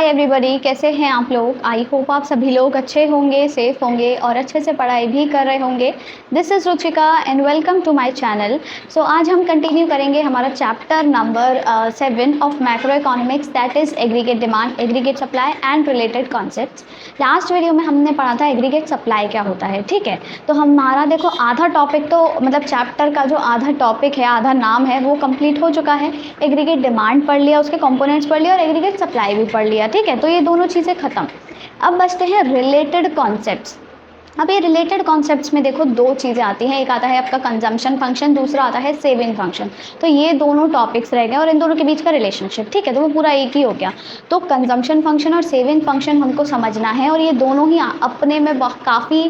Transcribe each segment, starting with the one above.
Hi everybody, कैसे हैं आप लोग। आई होप आप सभी लोग अच्छे होंगे, सेफ होंगे और अच्छे से पढ़ाई भी कर रहे होंगे। This is Ruchika and welcome to my channel. So आज हम कंटिन्यू करेंगे हमारा chapter number 7 of macro economics, that is aggregate demand, aggregate supply and related concepts. Last video में हमने पढ़ा था एग्रीगेट सप्लाई क्या होता है, ठीक है। तो हमारा देखो आधा टॉपिक तो मतलब चैप्टर का जो आधा टॉपिक है, आधा नाम है, वो कंप्लीट हो चुका है। एग्रीगेट डिमांड पढ़ लिया, उसके कंपोनेंट्स पढ़ लिया और एग्रीगेट सप्लाई भी पढ़ लिया, ठीक है। तो ये दोनों चीज़ें ख़त्म। अब बचते हैं रिलेटेड कॉन्सेप्ट्स। अब ये रिलेटेड कॉन्सेप्ट्स में देखो दो चीज़ें आती हैं, एक आता है आपका कंजम्पशन फंक्शन, दूसरा आता है सेविंग फंक्शन। तो ये दोनों टॉपिक्स रह गए और इन दोनों के बीच का रिलेशनशिप, ठीक है। तो वो पूरा एक ही हो गया। तो कंजम्पशन फंक्शन और सेविंग फंक्शन हमको समझना है और ये दोनों ही अपने में काफ़ी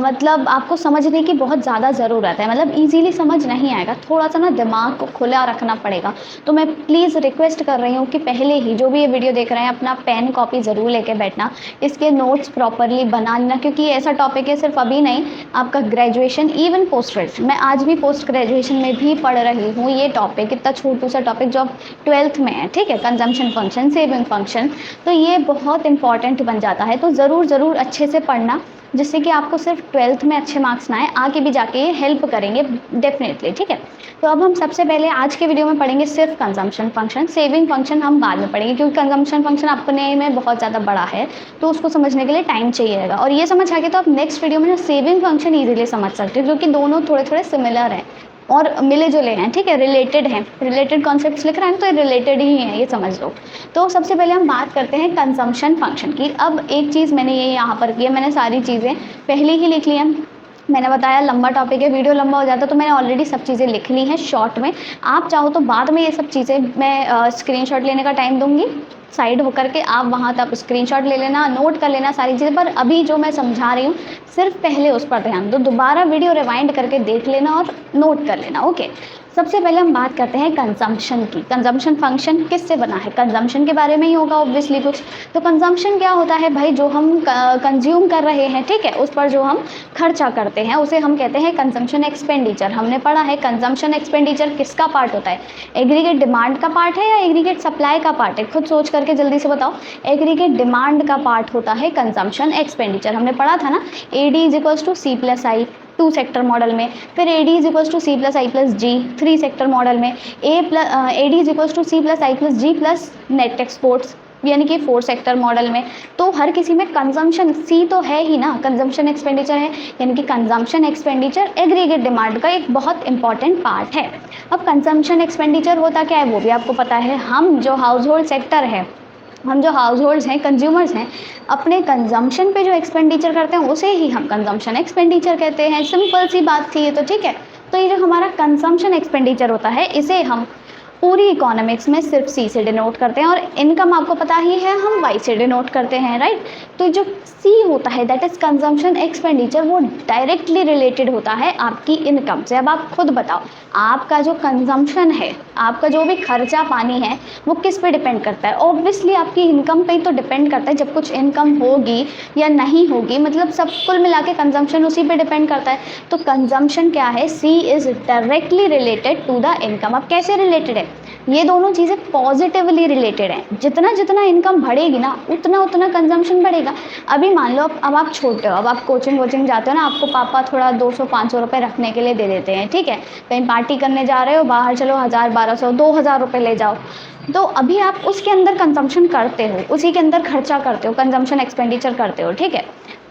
मतलब आपको समझने की बहुत ज़्यादा ज़रूरत है। मतलब ईजीली समझ नहीं आएगा, थोड़ा सा ना दिमाग को खुला रखना पड़ेगा। तो मैं प्लीज़ रिक्वेस्ट कर रही हूँ कि पहले ही जो भी ये वीडियो देख रहे हैं अपना पेन कॉपी ज़रूर लेके बैठना, इसके नोट्स प्रॉपरली बना लेना, क्योंकि ऐसा टॉपिक है सिर्फ अभी नहीं, आपका ग्रेजुएशन इवन पोस्ट ग्रेजुएशन, मैं आज भी पोस्ट ग्रेजुएशन में भी पढ़ रही हूँ ये टॉपिक, इतना छोटू सा टॉपिक जो अब 12th में है, ठीक है। कंजम्पशन फंक्शन, सेविंग फंक्शन, तो ये बहुत इंपॉर्टेंट बन जाता है। तो ज़रूर अच्छे से पढ़ना, जिससे कि आपको सिर्फ 12th में अच्छे मार्क्स ना आए, आगे भी जाके ये हेल्प करेंगे डेफिनेटली, ठीक है। तो अब हम सबसे पहले आज के वीडियो में पढ़ेंगे सिर्फ कंजम्पशन फंक्शन, सेविंग फंक्शन हम बाद में पढ़ेंगे, क्योंकि कंजम्पशन फंक्शन अपने में बहुत ज़्यादा बड़ा है, तो उसको समझने के लिए टाइम चाहिएगा। और ये समझ आके तो आप नेक्स्ट वीडियो में ना सेविंग फंक्शन ईजिली समझ सकते हो, क्योंकि दोनों थोड़े थोड़े सिमिलर हैं और मिले जुले हैं, ठीक है, रिलेटेड हैं। रिलेटेड कॉन्सेप्ट्स लिख रहे हैं तो ये रिलेटेड ही हैं, ये समझ लो। तो सबसे पहले हम बात करते हैं कंजम्पशन फंक्शन की। अब एक चीज़ मैंने ये यहाँ पर की है, मैंने सारी चीज़ें पहले ही लिख ली हैं। मैंने बताया लंबा टॉपिक है, वीडियो लंबा हो जाता, तो मैंने ऑलरेडी सब चीज़ें लिख ली हैं शॉर्ट में। आप चाहो तो बाद में ये सब चीज़ें मैं स्क्रीनशॉट लेने का टाइम दूंगी, साइड होकर के आप वहाँ तक स्क्रीनशॉट ले लेना, नोट कर लेना सारी चीज़ें। पर अभी जो मैं समझा रही हूँ सिर्फ पहले उस पर ध्यान दो, दोबारा वीडियो रिवाइंड करके देख लेना और नोट कर लेना, ओके। सबसे पहले हम बात करते हैं कंजम्पशन की। कंजम्पशन फंक्शन किससे बना है, कंजम्पशन के बारे में ही होगा ऑब्वियसली कुछ। तो कंजम्पशन क्या होता है भाई, जो हम कंज्यूम कर रहे हैं, ठीक है, उस पर जो हम खर्चा करते हैं उसे हम कहते हैं कंजम्पशन एक्सपेंडिचर। हमने पढ़ा है कंजम्पशन एक्सपेंडिचर किसका पार्ट होता है, एग्रीगेट डिमांड का पार्ट है या एग्रीगेट सप्लाई का पार्ट है, खुद सोच करके जल्दी से बताओ। एग्रीगेट डिमांड का पार्ट होता है कंजम्पशन एक्सपेंडिचर। हमने पढ़ा था ना, AD = C+I 2 सेक्टर मॉडल में, फिर AD = C+I+G 3 सेक्टर मॉडल में, AD = C+I+G+ नेट एक्सपोर्ट्स यानी कि 4 सेक्टर मॉडल में। तो हर किसी में कंजम्पशन सी तो है ही ना, कंजम्पशन एक्सपेंडिचर है, यानी कि कंजम्पशन एक्सपेंडिचर एग्रीगेट डिमांड का एक बहुत इंपॉर्टेंट पार्ट है। अब कंजम्पशन एक्सपेंडिचर होता क्या है वो भी आपको पता है। हम जो हाउस होल्ड सेक्टर है, हम जो हाउस होल्ड्स हैं, कंज्यूमर्स हैं, अपने कंजम्पशन पे जो एक्सपेंडिचर करते हैं उसे ही हम कंजम्पशन एक्सपेंडिचर कहते हैं। सिंपल सी बात थी ये तो, ठीक है। तो ये जो हमारा कंजम्पशन एक्सपेंडिचर होता है इसे हम पूरी इकोनॉमिक्स में सिर्फ C से डिनोट करते हैं, और इनकम आपको पता ही है हम Y से डिनोट करते हैं, राइट। तो जो C होता है दैट इज़ कंजम्पशन एक्सपेंडिचर, वो डायरेक्टली रिलेटेड होता है आपकी इनकम से। अब आप खुद बताओ, आपका जो कंजम्पशन है, आपका जो भी खर्चा पानी है, वो किस पे डिपेंड करता है, ऑब्वियसली आपकी इनकम पे तो डिपेंड करता है। जब कुछ इनकम होगी या नहीं होगी, मतलब सब कुल मिला के कंजम्पशन उसी पे डिपेंड करता है। तो कंजम्पशन क्या है, C is directly related to the income. अब कैसे रिलेटेड है, ये दोनों चीज़ें पॉजिटिवली रिलेटेड हैं। जितना जितना इनकम बढ़ेगी ना, उतना उतना कंजम्पशन बढ़ेगा। अभी मान लो अब आप छोटे हो, अब आप कोचिंग जाते हो ना, आपको पापा थोड़ा 200-500 रुपये रखने के लिए दे देते हैं, ठीक है। कहीं पार्टी करने जा रहे हो बाहर, चलो 1000-1200-2000 रुपये ले जाओ। तो अभी आप उसके अंदर कंजम्पशन करते हो, उसी के अंदर खर्चा करते हो, कंजम्पशन एक्सपेंडिचर करते हो, ठीक है।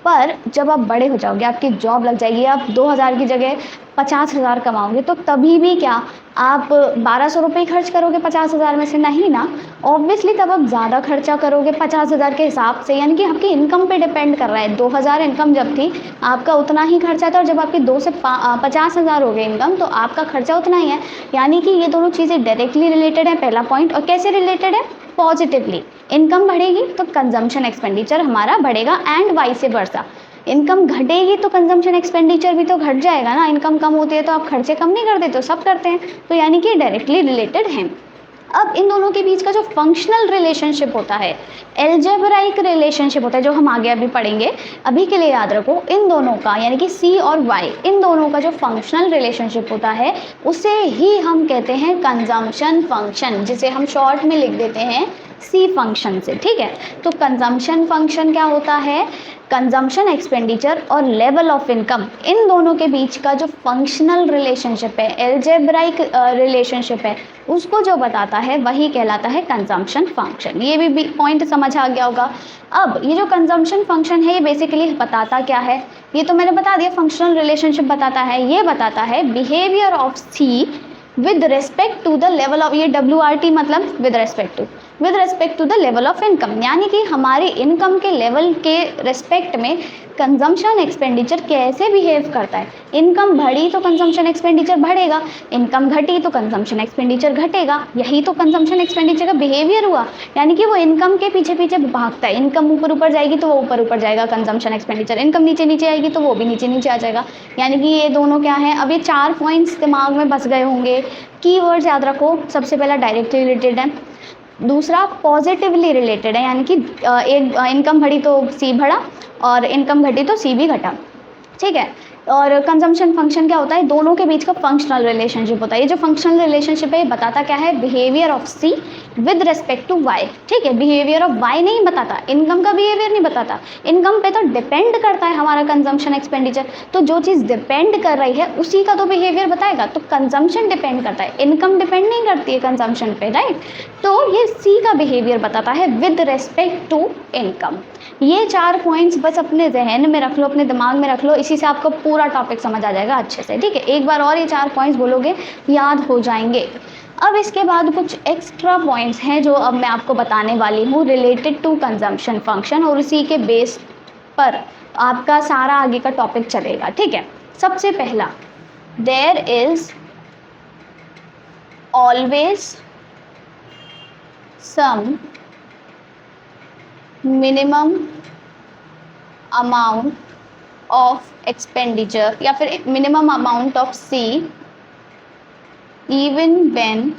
पर जब आप बड़े हो जाओगे, आपकी जॉब लग जाएगी, आप 2000 की जगह 50,000 कमाओगे, तो तभी भी क्या आप 1200 रुपये ही खर्च करोगे 50,000 में से, नहीं ना। ऑब्वियसली तब आप ज़्यादा खर्चा करोगे 50,000 के हिसाब से, यानी कि आपकी इनकम पे डिपेंड कर रहा है। 2000 इनकम जब थी आपका उतना ही खर्चा था, और जब आपकी 2 से 50,000 हो गए इनकम, तो आपका खर्चा उतना ही है। यानी कि ये दोनों चीज़ें डायरेक्टली रिलेटेड है, पहला पॉइंट। और कैसे रिलेटेड है, पॉजिटिवली। इनकम बढ़ेगी तो कंजम्पशन एक्सपेंडिचर हमारा बढ़ेगा, एंड वाइस वर्सा। इनकम घटेगी तो कंजम्पशन एक्सपेंडिचर भी तो घट जाएगा ना। इनकम कम होती है तो आप खर्चे कम नहीं कर देते हो, सब करते हैं। तो यानी कि डायरेक्टली रिलेटेड हैं। अब इन दोनों के बीच का जो फंक्शनल रिलेशनशिप होता है, एल्जेब्राइक रिलेशनशिप होता है, जो हम आगे अभी पढ़ेंगे। अभी के लिए याद रखो, इन दोनों का यानी कि C और Y, इन दोनों का जो फंक्शनल रिलेशनशिप होता है उसे ही हम कहते हैं कंजम्पशन फंक्शन, जिसे हम शॉर्ट में लिख देते हैं सी फंक्शन से, ठीक है। तो कंजम्पशन फंक्शन क्या होता है, कंजम्पशन एक्सपेंडिचर और लेवल ऑफ इनकम, इन दोनों के बीच का जो फंक्शनल रिलेशनशिप है, एल्जेब्राइक रिलेशनशिप है, उसको जो बताता है वही कहलाता है कंजम्पशन फंक्शन। ये भी पॉइंट समझ आ गया होगा। अब ये जो कंजम्पशन फंक्शन है ये बेसिकली बताता क्या है, ये तो मैंने बता दिया, फंक्शनल रिलेशनशिप बताता है। ये बताता है behaviour of C with respect to the level of, ये WRT मतलब with respect to the level of income, यानी कि हमारे इनकम के लेवल के रिस्पेक्ट में कंजम्पशन एक्सपेंडिचर कैसे बिहेव करता है। इनकम बढ़ी तो कंजम्पशन एक्सपेंडिचर बढ़ेगा, इनकम घटी तो कंजम्पशन एक्सपेंडिचर घटेगा। यही तो कंजम्पशन एक्सपेंडिचर का बिहेवियर हुआ, यानी कि वो इनकम के पीछे पीछे भागता है। इनकम ऊपर ऊपर जाएगी तो वो ऊपर ऊपर जाएगा कंजम्पशन एक्सपेंडिचर, इनकम नीचे नीचे आएगी तो वो भी नीचे नीचे आ जाएगा। यानी कि ये दोनों क्या है, अब ये 4 पॉइंट्स दिमाग में बस गए होंगे। कीवर्ड्स याद रखो, सबसे पहला डायरेक्टली रिलेटेड है, दूसरा पॉजिटिवली रिलेटेड है, यानी कि एक इनकम बढ़ी तो सी बढ़ा और इनकम घटी तो सी भी घटा, ठीक है। और कंजम्पशन फंक्शन क्या होता है, दोनों के बीच का फंक्शनल रिलेशनशिप होता है। ये जो फंक्शनल रिलेशनशिप है ये बताता क्या है, behaviour of C with respect to Y, ठीक है। बिहेवियर ऑफ वाई नहीं बताता, इनकम का बिहेवियर नहीं बताता, इनकम पे तो डिपेंड करता है हमारा कंजम्पशन एक्सपेंडिचर, तो जो चीज़ डिपेंड कर रही है उसी का तो बिहेवियर बताएगा। तो कंजम्पशन डिपेंड करता है, इनकम डिपेंड नहीं करती है कंजम्पशन पे, राइट। तो ये सी का बिहेवियर बताता है विद रिस्पेक्ट टू इनकम। ये 4 पॉइंट्स बस अपने जहन में रख लो, अपने दिमाग में रख लो, इसी से आपको पूरा टॉपिक समझ आ जाएगा अच्छे से, ठीक है। एक बार और ये 4 पॉइंट्स बोलोगे याद हो जाएंगे। अब इसके बाद कुछ एक्स्ट्रा पॉइंट्स हैं जो अब मैं आपको बताने वाली हूँ रिलेटेड टू कंजम्पशन फंक्शन, और उसी के बेस पर आपका सारा आगे का टॉपिक चलेगा, ठीक है। सबसे पहला, there is always some minimum amount of expenditure या फिर minimum amount of C even when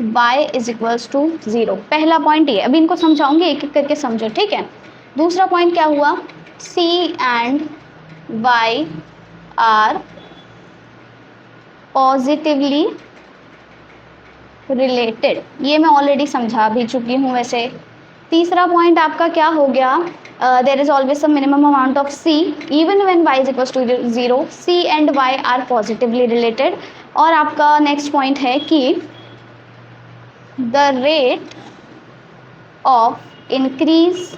y is equals to 0। पहला पॉइंट ये, अभी इनको समझाऊंगी एक एक करके, समझो, ठीक है। दूसरा पॉइंट क्या हुआ, c and y are positively related, ये मैं ऑलरेडी समझा भी चुकी हूँ वैसे। तीसरा पॉइंट आपका क्या हो गया, there is always some minimum amount of C even when y is equals to 0, c and y are positively related. और आपका नेक्स्ट पॉइंट है कि the rate of increase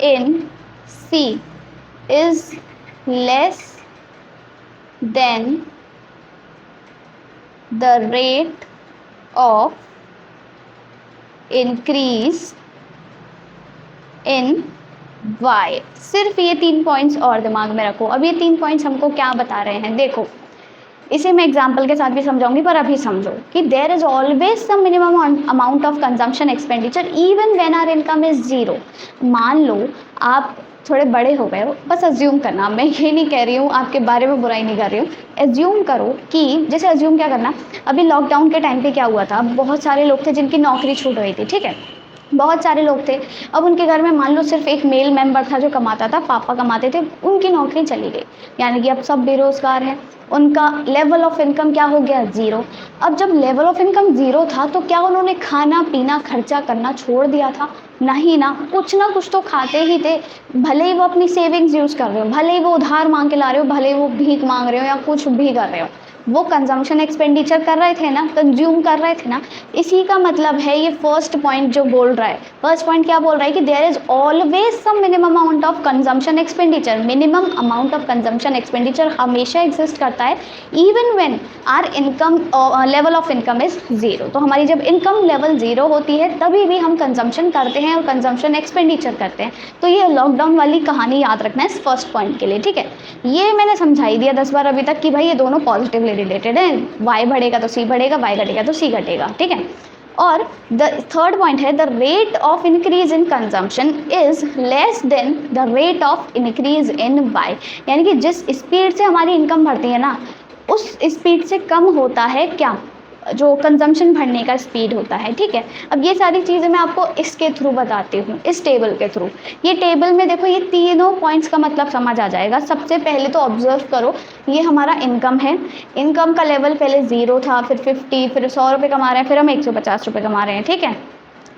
in c is less than the rate of increase in y। सिर्फ ये 3 points और दिमाग में रखो। अब ये 3 पॉइंट्स हमको क्या बता रहे हैं, देखो इसे मैं एग्जाम्पल के साथ भी समझाऊंगी, पर अभी समझो कि there is always some minimum amount of consumption expenditure even when our income is 0। मान लो आप थोड़े बड़े हो गए हो, बस अज्यूम करना, मैं ये नहीं कह रही हूँ आपके बारे में बुराई नहीं कर रही हूँ, एज्यूम करो कि जैसे अज्यूम क्या करना, अभी लॉकडाउन के टाइम पे क्या हुआ था, बहुत सारे लोग थे जिनकी नौकरी छूट गई थी, ठीक है। बहुत सारे लोग थे, अब उनके घर में मान लो सिर्फ एक मेल मेंबर था जो कमाता था, पापा कमाते थे, उनकी नौकरी चली गई, यानी कि अब सब बेरोजगार हैं, उनका लेवल ऑफ इनकम क्या हो गया, 0। अब जब लेवल ऑफ इनकम 0 था तो क्या उन्होंने खाना पीना खर्चा करना छोड़ दिया था, नहीं ना, कुछ ना कुछ तो खाते ही थे। भले ही वो अपनी सेविंग्स यूज़ कर रहे हो, भले ही वो उधार मांग के ला रहे हो, भले ही वो भीख मांग रहे हो या कुछ भी कर रहे हो, वो कंजम्पशन एक्सपेंडिचर कर रहे थे ना, कंज्यूम कर रहे थे ना। इसी का मतलब है ये फर्स्ट पॉइंट जो बोल रहा है, फर्स्ट पॉइंट क्या बोल रहा है कि there is always some minimum amount of consumption expenditure. Minimum amount of consumption expenditure हमेशा एग्जिस्ट करता है even when our income level of income is 0। तो हमारी जब इनकम लेवल 0 होती है तभी भी हम कंजम्पशन करते हैं और कंजम्पशन एक्सपेंडिचर करते हैं। तो ये लॉकडाउन वाली कहानी याद रखना है इस फर्स्ट पॉइंट के लिए, ठीक है। ये मैंने समझाई दिया 10 बार अभी तक कि भाई ये दोनों पॉजिटिवली रिलेटेड है, y बढ़ेगा तो c बढ़ेगा, y घटेगा तो c घटेगा, ठीक है। और द थर्ड पॉइंट है the rate of increase in consumption is less than the rate of increase in y, यानी कि जिस स्पीड से हमारी इनकम बढ़ती है ना, उस स्पीड से कम होता है क्या, जो कंजम्पशन बढ़ने का स्पीड होता है, ठीक है। अब ये सारी चीज़ें मैं आपको इसके थ्रू बताती हूँ, इस टेबल के थ्रू। ये टेबल में देखो ये तीनों पॉइंट्स का मतलब समझ आ जाएगा। सबसे पहले तो ऑब्जर्व करो, ये हमारा इनकम है। इनकम का लेवल पहले 0 था, फिर 50, फिर 100 रुपये कमा रहे हैं, फिर हम 150 रुपये कमा रहे हैं, ठीक है।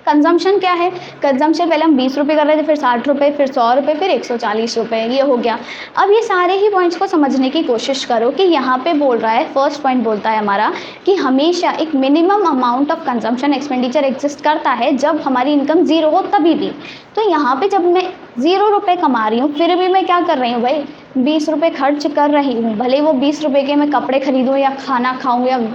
कंजम्पशन क्या है? कंजम्पशन पहले हम 20 रुपये कर रहे थे, फिर 60 रुपये, फिर 100 रुपये, फिर 140 रुपये, ये हो गया। अब ये सारे ही पॉइंट्स को समझने की कोशिश करो कि यहाँ पे बोल रहा है, फर्स्ट पॉइंट बोलता है हमारा कि हमेशा एक minimum amount of consumption expenditure exist करता है जब हमारी इनकम 0 हो तभी भी। तो यहाँ पे जब मैं 0 रुपये कमा रही हूँ, फिर भी मैं क्या कर रही हूँ भाई, 20 रुपये खर्च कर रही हूँ। भले वो 20 रुपये के मैं कपड़े खरीदूँ या खाना खाऊँ या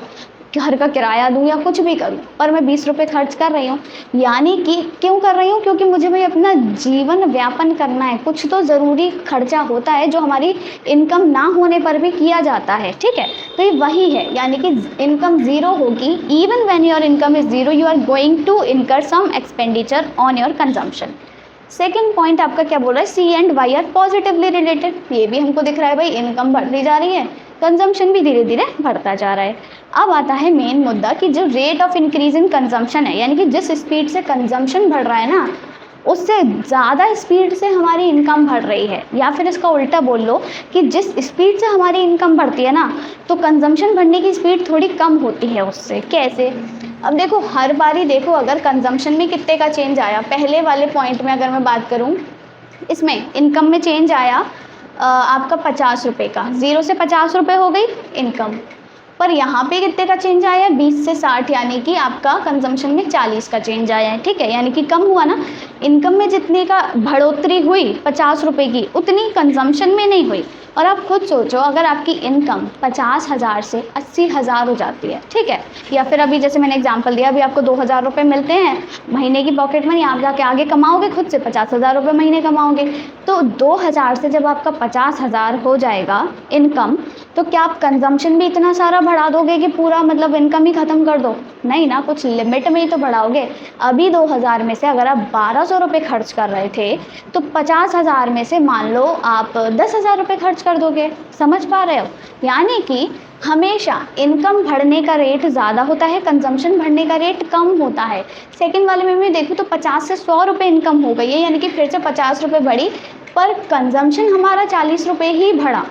घर का किराया दूँ या कुछ भी करूँ, पर मैं 20 रुपये खर्च कर रही हूँ। यानी कि क्यों कर रही हूँ? क्योंकि मुझे भाई अपना जीवन व्यापन करना है। कुछ तो ज़रूरी खर्चा होता है जो हमारी इनकम ना होने पर भी किया जाता है, ठीक है। तो ये वही है, यानी कि इनकम 0 होगी। Even when your income is 0 you are going to incur some expenditure on your consumption. Second point आपका क्या बोल रहा है? C and Y are positively related. ये भी हमको दिख रहा है भाई, इनकम बढ़ती जा रही है, कंजम्पशन भी धीरे धीरे बढ़ता जा रहा है। अब आता है मेन मुद्दा कि जो rate of increase in consumption है, यानी कि जिस स्पीड से कंजम्पशन बढ़ रहा है ना, उससे ज़्यादा स्पीड से हमारी इनकम बढ़ रही है। या फिर इसका उल्टा बोल लो कि जिस स्पीड से हमारी इनकम बढ़ती है ना, तो कंजम्पशन बढ़ने की स्पीड थोड़ी कम होती है उससे। कैसे? अब देखो, हर बारी देखो, अगर कंजम्पशन में कितने का चेंज आया, पहले वाले पॉइंट में अगर मैं बात करूँ, इसमें इनकम में चेंज आया आपका 50 रुपये का, 0 से 50 रुपये हो गई इनकम। पर यहाँ पे कितने का चेंज आया है? 20 से 60, यानी कि आपका कंजम्पशन में 40 का चेंज आया है, ठीक है। यानी कि कम हुआ ना। इनकम में जितने का बढ़ोतरी हुई 50 रुपये की, उतनी कंजम्पशन में नहीं हुई। और आप खुद सोचो, अगर आपकी इनकम 50,000 से 80,000 हो जाती है, ठीक है, या फिर अभी जैसे मैंने एग्जांपल दिया, अभी आपको 2,000 रुपये मिलते हैं महीने की पॉकेट मनी, आप जाके आगे कमाओगे खुद से 50,000 रुपये महीने कमाओगे। तो 2,000 से जब आपका 50,000 हो जाएगा इनकम, तो क्या आप कंजम्पशन भी इतना सारा बढ़ा दोगे कि पूरा मतलब इनकम ही ख़त्म कर दो? नहीं ना, कुछ लिमिट में ही तो बढ़ाओगे। अभी 2,000 में से अगर आप 1,200 रुपये खर्च कर रहे थे, तो 50,000 में से मान लो आप 10,000 रुपये खर्च कर दोगे। समझ पा रहे हो? यानी कि हमेशा इनकम बढ़ने का रेट ज़्यादा होता है, कंजम्पशन बढ़ने का रेट कम होता है। सेकंड वाले में मैं देखूँ तो 50 से 100 रुपये इनकम हो गई है, यानी कि फिर से 50 रुपये बढ़ी, पर कंजम्पशन हमारा 40 रुपये ही बढ़ा।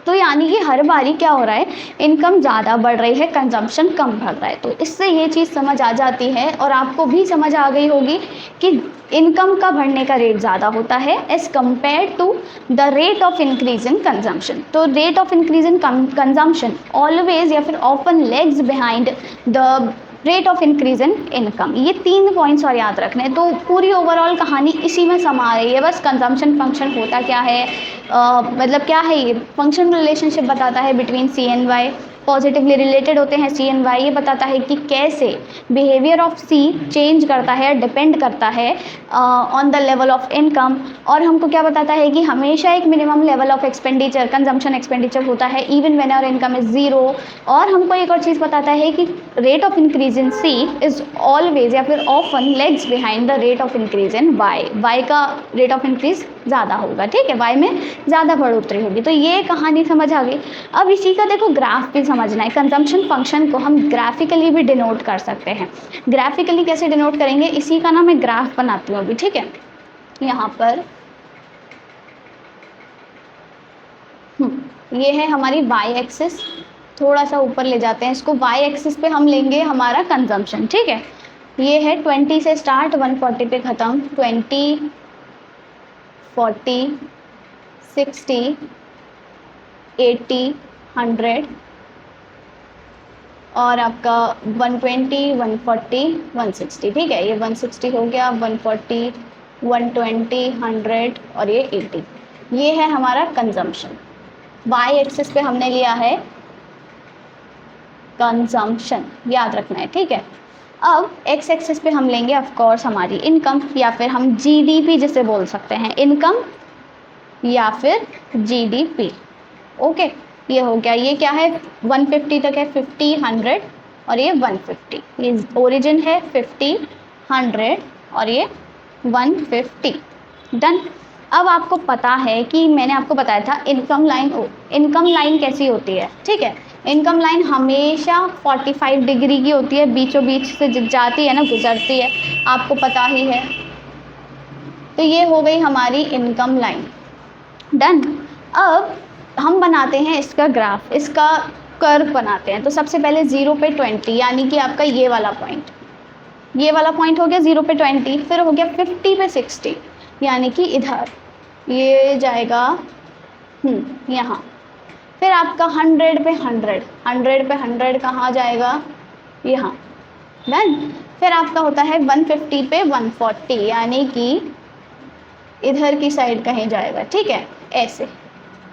तो यानी कि हर बारी क्या हो रहा है, इनकम ज़्यादा बढ़ रही है, कंजम्पशन कम बढ़ रहा है। तो इससे ये चीज़ समझ आ जाती है, और आपको भी समझ आ गई होगी कि इनकम का बढ़ने का रेट ज़्यादा होता है as compare to the rate of increase in consumption. तो rate of increase in consumption always या फिर often lags behind the rate of increase in income. ये 3 पॉइंट्स और याद रखने हैं। तो पूरी ओवरऑल कहानी इसी में समा रही है। बस कंजम्पशन फंक्शन होता क्या है, मतलब क्या है, ये फंक्शन रिलेशनशिप बताता है between C and Y. Positively related होते हैं सी एंड वाई। ये बताता है कि कैसे बिहेवियर ऑफ सी चेंज करता है, डिपेंड करता है on the level of income. और हमको क्या बताता है कि हमेशा एक minimum level of expenditure, consumption expenditure होता है even when our income is 0। और हमको एक और चीज़ बताता है कि rate of increase in C is always या फिर often lags behind the rate of increase in Y. Y का रेट ऑफ इंक्रीज ज़्यादा होगा, ठीक है, वाई में ज़्यादा बढ़ोतरी होगी। तो ये कहानी समझ आ गई। अब इसी का देखो ग्राफ भी समझना है। कंजम्पशन फंक्शन को हम ग्राफिकली भी डिनोट कर सकते हैं। ग्राफिकली कैसे डिनोट करेंगे, इसी का ना मैं ग्राफ बनाती हूँ अभी, ठीक है। यहाँ पर ये है हमारी वाई एक्सिस। थोड़ा सा ऊपर ले जाते हैं इसको। वाई एक्सिस पे हम लेंगे हमारा कंजम्पशन, ठीक है। ये है 20 से स्टार्ट, 140 पे ख़त्म। 20, 40, 60, 80, 100 और आपका 120, 140, 160, ठीक है। ये 160 हो गया, 140, 120, 100 और ये 80। ये है हमारा कंजम्पशन। वाई एक्सिस पे हमने लिया है कंजम्पशन, याद रखना है, ठीक है। अब एक्स एक्सिस पे हम लेंगे ऑफ कोर्स हमारी इनकम, या फिर हम जीडीपी जिसे बोल सकते हैं, इनकम या फिर जीडीपी। ओके, ये हो गया। ये क्या है, 150 तक है, 50, 100 और ये 150। ये ओरिजिन है 50, 100 और ये 150। डन। अब आपको पता है कि मैंने आपको बताया था इनकम लाइन कैसी होती है, ठीक है। इनकम लाइन हमेशा 45 डिग्री की होती है, बीचों बीच से जाती है ना, गुजरती है, आपको पता ही है। तो ये हो गई हमारी इनकम लाइन। डन। अब हम बनाते हैं इसका ग्राफ, इसका कर्व बनाते हैं। तो सबसे पहले 0 पे 20, यानी कि आपका ये वाला पॉइंट, ये वाला पॉइंट हो गया 0 पे 20, फिर हो गया 50 पे 60, यानी कि इधर ये जाएगा यहाँ, फिर आपका 100 पे 100, 100 पे 100 कहाँ जाएगा, यहाँ। डन। फिर आपका होता है 150 पे 140, यानी कि इधर की साइड कहीं जाएगा, ठीक है। ऐसे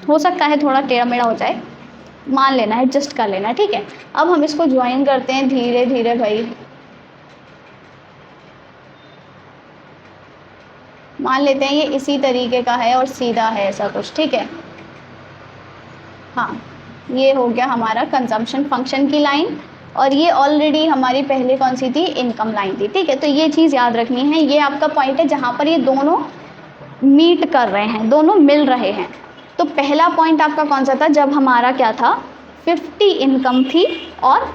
हो सकता है थोड़ा टेढ़ा मेढ़ा हो जाए, मान लेना है, एडजस्ट कर लेना, ठीक है। अब हम इसको ज्वाइन करते हैं धीरे धीरे भाई, मान लेते हैं ये इसी तरीके का है और सीधा है ऐसा कुछ, ठीक है। हाँ, ये हो गया हमारा कंजम्पशन फंक्शन की लाइन, और ये ऑलरेडी हमारी पहले कौन सी थी, इनकम लाइन थी, ठीक है। तो ये चीज़ याद रखनी है, ये आपका पॉइंट है जहाँ पर ये दोनों मीट कर रहे हैं, दोनों मिल रहे हैं। तो पहला पॉइंट आपका कौन सा था, जब हमारा क्या था, 50 इनकम थी और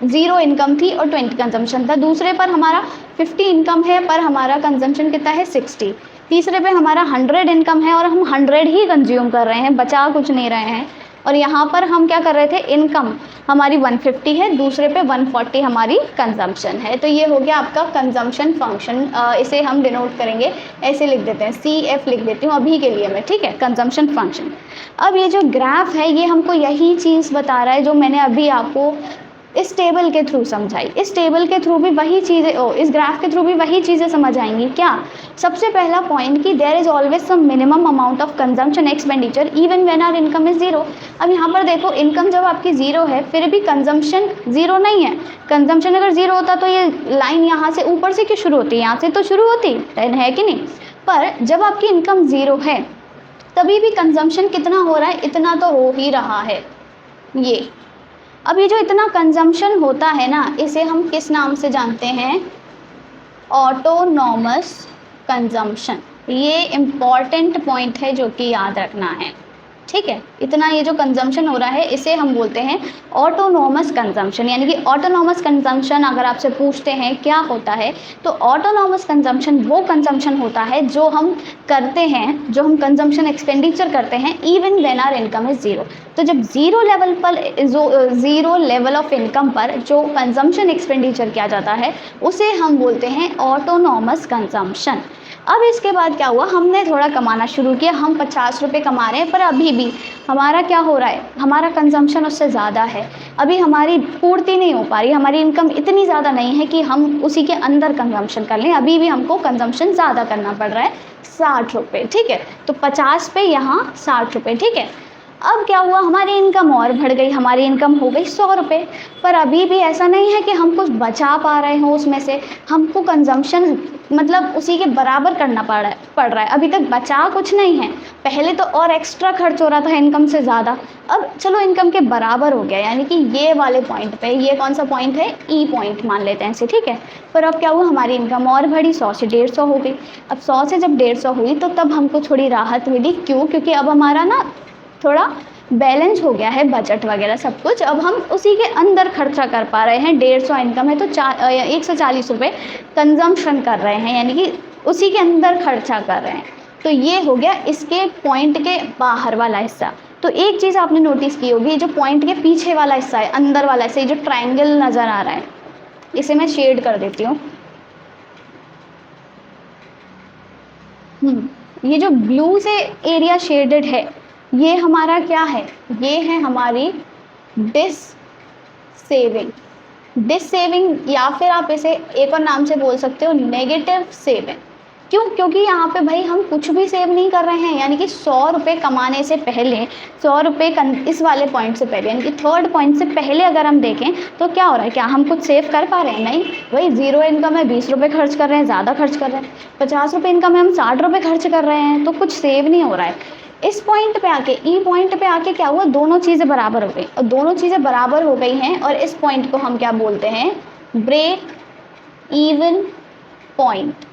0 इनकम थी और 20 कंजम्पशन था। दूसरे पर हमारा 50 इनकम है पर हमारा कंजम्पशन कितना है, 60। तीसरे पे हमारा 100 इनकम है और हम 100 ही कंज्यूम कर रहे हैं, बचा कुछ नहीं रहे हैं। और यहाँ पर हम क्या कर रहे थे, इनकम हमारी 150 है, दूसरे पे 140 हमारी कंजम्पशन है। तो ये हो गया आपका कंजम्पशन फंक्शन। इसे हम डिनोट करेंगे, ऐसे लिख देते हैं, CF लिख देती हूँ अभी के लिए मैं, ठीक है, कंजम्पशन फंक्शन। अब ये जो ग्राफ है ये हमको यही चीज़ बता रहा है जो मैंने अभी आपको इस टेबल के थ्रू समझाई। इस टेबल के थ्रू भी वही चीज़ें, इस ग्राफ के थ्रू भी वही चीज़ें समझ आएंगी। क्या, सबसे पहला पॉइंट कि there is always some minimum amount of consumption expenditure even when our income is 0। अब यहाँ पर देखो, इनकम जब आपकी 0 है फिर भी कंजम्पशन 0 नहीं है। कंजम्पशन अगर 0 होता तो ये लाइन यहाँ से ऊपर से क्यों शुरू होती, यहाँ से तो शुरू होती है कि नहीं। पर जब आपकी इनकम 0 है तभी भी कंजम्पशन कितना हो रहा है, इतना तो हो ही रहा है ये। अब ये जो इतना कंजम्पशन होता है ना, इसे हम किस नाम से जानते हैं, ऑटोनॉमस कंजम्पशन। ये इम्पॉर्टेंट पॉइंट है जो कि याद रखना है, ठीक है। इतना ये जो कंजम्पशन हो रहा है इसे हम बोलते हैं ऑटोनॉमस कंजम्पशन। यानी कि ऑटोनॉमस कंजम्पशन अगर आपसे पूछते हैं क्या होता है, तो ऑटोनॉमस कंजम्पशन वो कंजम्पशन होता है जो हम करते हैं, जो हम कंजम्पशन एक्सपेंडिचर करते हैं even when our income is 0। तो जब 0 लेवल पर, 0 लेवल ऑफ इनकम पर जो कंजम्पशन एक्सपेंडिचर किया जाता है उसे हम बोलते हैं ऑटोनॉमस कंजम्पशन। अब इसके बाद क्या हुआ, हमने थोड़ा कमाना शुरू किया, हम 50 रुपये कमा रहे हैं, पर अभी भी हमारा क्या हो रहा है, हमारा कंजम्पशन उससे ज़्यादा है। अभी हमारी पूर्ति नहीं हो पा रही, हमारी इनकम इतनी ज़्यादा नहीं है कि हम उसी के अंदर कंजम्पशन कर लें। अभी भी हमको कंजम्पशन ज़्यादा करना पड़ रहा है, 60 रुपये, ठीक है। तो 50 पे यहाँ 60 रुपये, ठीक है। अब क्या हुआ, हमारी इनकम और बढ़ गई, हमारी इनकम हो गई 100 रुपये। पर अभी भी ऐसा नहीं है कि हम कुछ बचा पा रहे हो उसमें से, हमको कंजम्पशन मतलब उसी के बराबर करना पड़ रहा है। अभी तक बचा कुछ नहीं है, पहले तो और एक्स्ट्रा खर्च हो रहा था इनकम से ज़्यादा, अब चलो इनकम के बराबर हो गया। यानी कि ये वाले पॉइंट पे, ये कौन सा पॉइंट है, ई पॉइंट मान लेते हैं इसे, ठीक है। पर अब क्या हुआ, हमारी इनकम और बढ़ी, 100 से 150 हो गई। अब 100 से जब 150 हुई तो तब हमको थोड़ी राहत मिली। क्यों, क्योंकि अब हमारा ना थोड़ा बैलेंस हो गया है, बजट वगैरह सब कुछ, अब हम उसी के अंदर खर्चा कर पा रहे हैं। 150 इनकम है तो 140 रुपये कंजम्पशन कर रहे हैं, यानी कि उसी के अंदर खर्चा कर रहे हैं। तो ये हो गया इसके पॉइंट के बाहर वाला हिस्सा। तो एक चीज़ आपने नोटिस की होगी, जो पॉइंट के पीछे वाला हिस्सा है, अंदर वाला हिस्सा, जो ट्राइंगल नज़र आ रहा है, इसे मैं शेड कर देती हूँ। ये जो ब्लू से एरिया शेडेड है, ये हमारा क्या है, ये है हमारी डिस सेविंग, या फिर आप इसे एक और नाम से बोल सकते हो, नेगेटिव सेविंग। क्यों, क्योंकि यहाँ पे भाई हम कुछ भी सेव नहीं कर रहे हैं। यानी कि 100 रुपये कमाने से पहले, 100 रुपये इस वाले पॉइंट से पहले, यानी कि थर्ड पॉइंट से पहले अगर हम देखें तो क्या हो रहा है, क्या हम कुछ सेव कर पा रहे हैं, नहीं। वही 0 इनकम है, 20 रुपये खर्च कर रहे हैं, ज़्यादा खर्च कर रहे हैं। 50 रुपये इनकम है, हम 60 रुपये खर्च कर रहे हैं, तो कुछ सेव नहीं हो रहा है। इस पॉइंट पे आके, ई पॉइंट पे आके क्या हुआ, दोनों चीज़ें बराबर हो गई, और दोनों चीज़ें बराबर हो गई हैं, और इस पॉइंट को हम क्या बोलते हैं, ब्रेक इवन पॉइंट।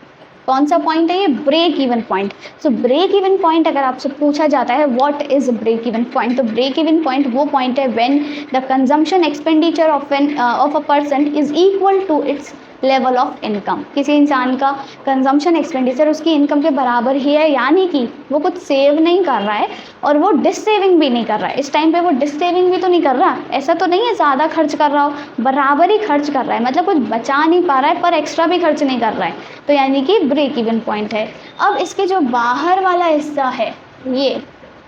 कौन सा पॉइंट है ये? Break even point. So break even point अगर आपसे पूछा जाता है what is break even point, तो ब्रेक इवन पॉइंट वो पॉइंट है when the consumption expenditure of a person is equal to its level of income. किसी इंसान का कंजम्पशन एक्सपेंडिचर उसकी इनकम के बराबर ही है, यानी कि वो कुछ सेव नहीं कर रहा है और वो डिससेविंग भी नहीं कर रहा है। इस टाइम पे वो डिससेविंग भी तो नहीं कर रहा, ऐसा तो नहीं है ज़्यादा खर्च कर रहा हो, बराबर ही खर्च कर रहा है, मतलब कुछ बचा नहीं पा रहा है पर एक्स्ट्रा भी खर्च नहीं कर रहा है, तो यानी कि ब्रेक इवन पॉइंट है। अब इसके जो बाहर वाला हिस्सा है, ये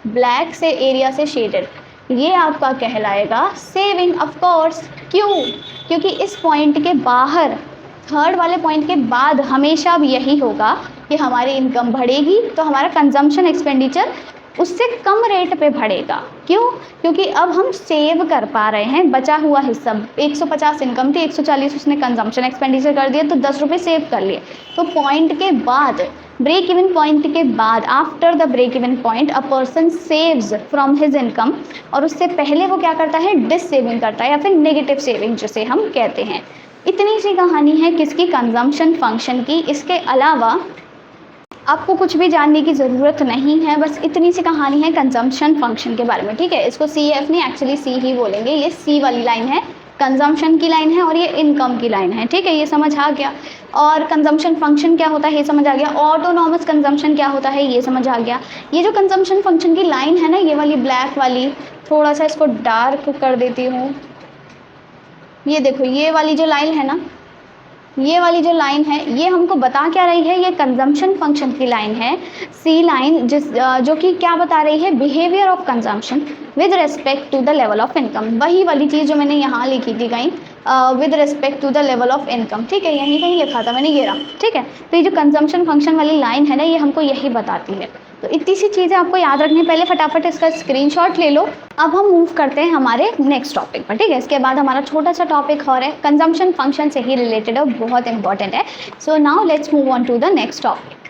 ब्लैक से एरिया से शेडेड, ये आपका कहलाएगा सेविंग। ऑफ कोर्स, क्यों? क्योंकि इस पॉइंट के बाहर, थर्ड वाले पॉइंट के बाद हमेशा अब यही होगा कि हमारी इनकम बढ़ेगी तो हमारा कंजम्पशन एक्सपेंडिचर उससे कम रेट पे बढ़ेगा। क्यों? क्योंकि अब हम सेव कर पा रहे हैं बचा हुआ हिस्सा। 150 इनकम थी, 140 उसने कंजम्पशन एक्सपेंडिचर कर दिया तो 10 रुपये सेव कर लिए। तो पॉइंट के बाद, ब्रेक इवन पॉइंट के बाद, after the break even point a person saves from his income, और उससे पहले वो क्या करता है? डिस सेविंग करता है या फिर नेगेटिव सेविंग जिसे हम कहते हैं। इतनी सी कहानी है किसकी? कंजम्पशन फंक्शन की। इसके अलावा आपको कुछ भी जानने की ज़रूरत नहीं है, बस इतनी सी कहानी है कंजम्पशन फंक्शन के बारे में, ठीक है। इसको सी एफ नहीं, एक्चुअली सी ही बोलेंगे। ये सी वाली लाइन है, कंजम्पशन की लाइन है, और ये इनकम की लाइन है, ठीक है। ये समझ आ गया। और कंजम्पशन फंक्शन क्या होता है ये समझ आ गया। ऑटोनॉमस कंजम्पशन क्या होता है ये समझ आ गया। ये जो कंजम्पशन फंक्शन की लाइन है ना, ये वाली ब्लैक वाली, थोड़ा सा इसको डार्क कर देती हूँ। ये देखो, ये वाली जो लाइन है ना, ये वाली जो लाइन है ये हमको बता क्या रही है? ये कंजम्पशन फंक्शन की लाइन है, सी लाइन, जो कि क्या बता रही है? Behaviour of consumption with respect to the level of income. वही वाली चीज़ जो मैंने यहाँ लिखी थी कहीं, with respect to the level of income, ठीक है, यहीं कहीं लिखा था मैंने, ये रहा, ठीक है। तो ये जो कंजम्पशन फंक्शन वाली लाइन है ना, ये हमको यही बताती है। तो इतनी सी चीज़ें आपको याद रखनी है, पहले फटाफट इसका स्क्रीनशॉट ले लो। अब हम मूव करते हैं हमारे नेक्स्ट टॉपिक पर, ठीक है। इसके बाद हमारा छोटा सा टॉपिक और है, कंजम्पशन फंक्शन से ही रिलेटेड है, बहुत इंपॉर्टेंट है। So now let's move on to the next topic.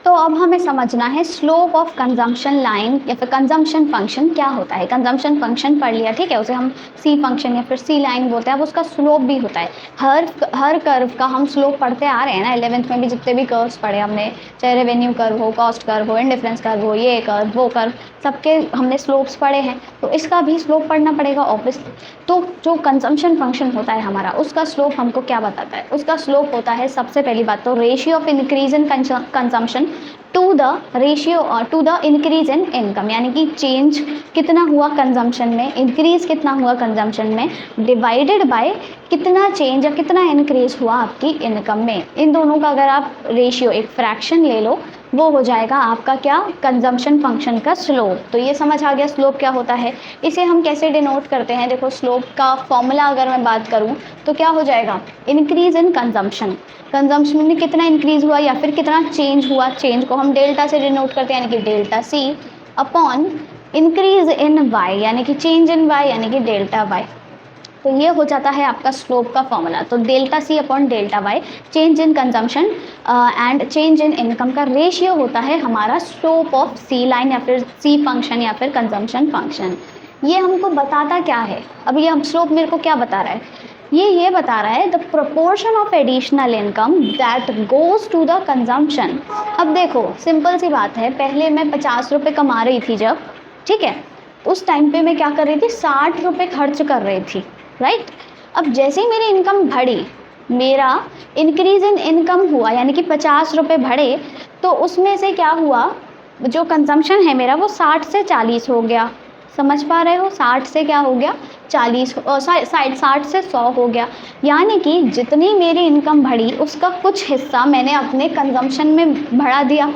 तो अब हमें समझना है स्लोप ऑफ कंजम्पशन लाइन या फिर कंजम्पशन फंक्शन क्या होता है। कंजम्पशन फंक्शन पढ़ लिया, ठीक है, उसे हम सी फंक्शन या फिर सी लाइन बोलते हैं। अब उसका स्लोप भी होता है, हर कर्व का हम स्लोप पढ़ते आ रहे हैं ना, 11th में भी जितने भी कर्व्स पढ़े हमने, चाहे रेवेन्यू कर्व हो, कॉस्ट कर्व हो, इंडिफरेंस कर्व हो, ये कर्व वो कर्व, सबके हमने स्लोप्स पढ़े हैं। तो इसका भी स्लोप पढ़ना पड़ेगा ऑब्वियसली। तो जो कंजम्पशन फंक्शन होता है हमारा, उसका स्लोप हमको क्या बताता है? उसका स्लोप होता है, सबसे पहली बात तो, ratio of increase in consumption to the ratio to the increase in income, यानी कि चेंज कितना हुआ कंजम्पशन में, इंक्रीज कितना हुआ कंजम्पशन में, डिवाइडेड बाय कितना चेंज या कितना इंक्रीज हुआ आपकी इनकम में। इन दोनों का अगर आप रेशियो, एक फ्रैक्शन ले लो, वो हो जाएगा आपका क्या? कंजम्पशन फंक्शन का स्लोप। तो ये समझ आ गया स्लोप क्या होता है। इसे हम कैसे डिनोट करते हैं? देखो, स्लोप का फॉर्मूला अगर मैं बात करूँ तो क्या हो जाएगा? इंक्रीज इन कंजम्पशन, कंजम्पशन में कितना इंक्रीज हुआ या फिर कितना चेंज हुआ, चेंज को हम डेल्टा से डिनोट करते हैं, यानी कि delta C upon increase in Y, यानी कि चेंज इन वाई, यानी कि डेल्टा वाई। तो ये हो जाता है आपका स्लोप का फॉर्मूला। तो delta C upon delta Y, change in consumption and change in income का रेशियो होता है हमारा स्लोप ऑफ सी लाइन या फिर सी फंक्शन या फिर कंजम्पशन फंक्शन। ये हमको बताता क्या है? अब ये हम स्लोप मेरे को क्या बता रहा है? ये बता रहा है the proportion of additional income that goes to the consumption. अब देखो, सिंपल सी बात है, पहले मैं 50 रुपये कमा रही थी जब, ठीक है, उस टाइम पे मैं क्या कर रही थी? 60 रुपये खर्च कर रही थी, राइट। अब जैसे ही मेरी इनकम बढ़ी, मेरा इंक्रीज इन इनकम हुआ, यानी कि 50 रुपये बढ़े, तो उसमें से क्या हुआ? जो कंजम्पशन है मेरा वो 60 से 40 हो गया। समझ पा रहे हो? 60 से क्या हो गया? 40, 60 से 100 हो गया। यानी कि जितनी मेरी इनकम बढ़ी उसका कुछ हिस्सा मैंने अपने कंजम्पशन में बढ़ा दिया।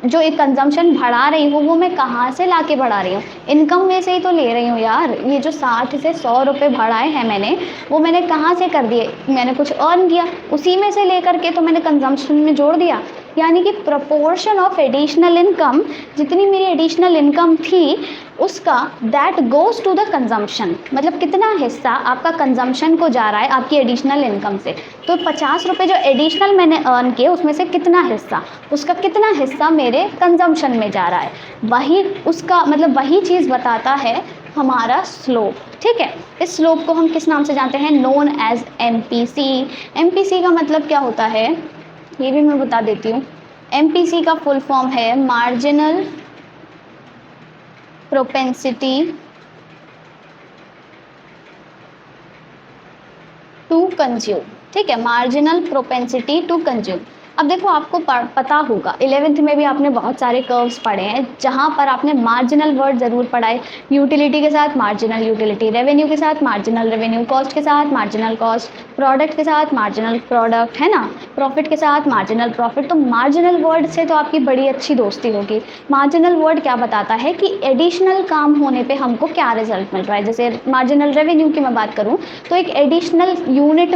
जो एक कंजम्पशन बढ़ा रही हूँ वो मैं कहाँ से ला के बढ़ा रही हूँ? इनकम में से ही तो ले रही हूँ यार। ये जो 60 से 100 रुपये बढ़ाए हैं मैंने, वो मैंने कहाँ से कर दिए? मैंने कुछ अर्न किया, उसी में से लेकर के तो मैंने कंजम्पशन में जोड़ दिया। यानी कि प्रोपोर्शन ऑफ एडिशनल इनकम, जितनी मेरी एडिशनल इनकम थी उसका, that goes to the consumption, मतलब कितना हिस्सा आपका कंजम्पशन को जा रहा है आपकी एडिशनल इनकम से। तो 50 रुपये जो एडिशनल मैंने अर्न किए उसमें से कितना हिस्सा, उसका कितना हिस्सा मेरे कंजम्पशन में जा रहा है, वही उसका मतलब वही चीज़ बताता है हमारा स्लोप। ठीक है, इस स्लोप को हम किस नाम से जानते हैं? Known as MPC। MPC का मतलब क्या होता है? ये भी मैं बता देती हूँ। MPC का फुल फॉर्म है मार्जिनल प्रोपेंसिटी टू कंज्यूम। ठीक है, मार्जिनल प्रोपेंसिटी टू कंज्यूम। अब देखो आपको पता होगा 11th में भी आपने बहुत सारे कर्व्स पढ़े हैं जहाँ पर आपने मार्जिनल वर्ड ज़रूर पढ़ा है। यूटिलिटी के साथ मार्जिनल यूटिलिटी, रेवेन्यू के साथ मार्जिनल रेवेन्यू, कॉस्ट के साथ मार्जिनल कॉस्ट, प्रोडक्ट के साथ मार्जिनल प्रोडक्ट, है ना, प्रॉफिट के साथ मार्जिनल प्रॉफिट। तो मार्जिनल वर्ड से तो आपकी बड़ी अच्छी दोस्ती होगी। मार्जिनल वर्ड क्या बताता है कि एडिशनल काम होने पे हमको क्या रिजल्ट मिल रहा है। जैसे मार्जिनल रेवेन्यू की मैं बात करूँ तो एक एडिशनल यूनिट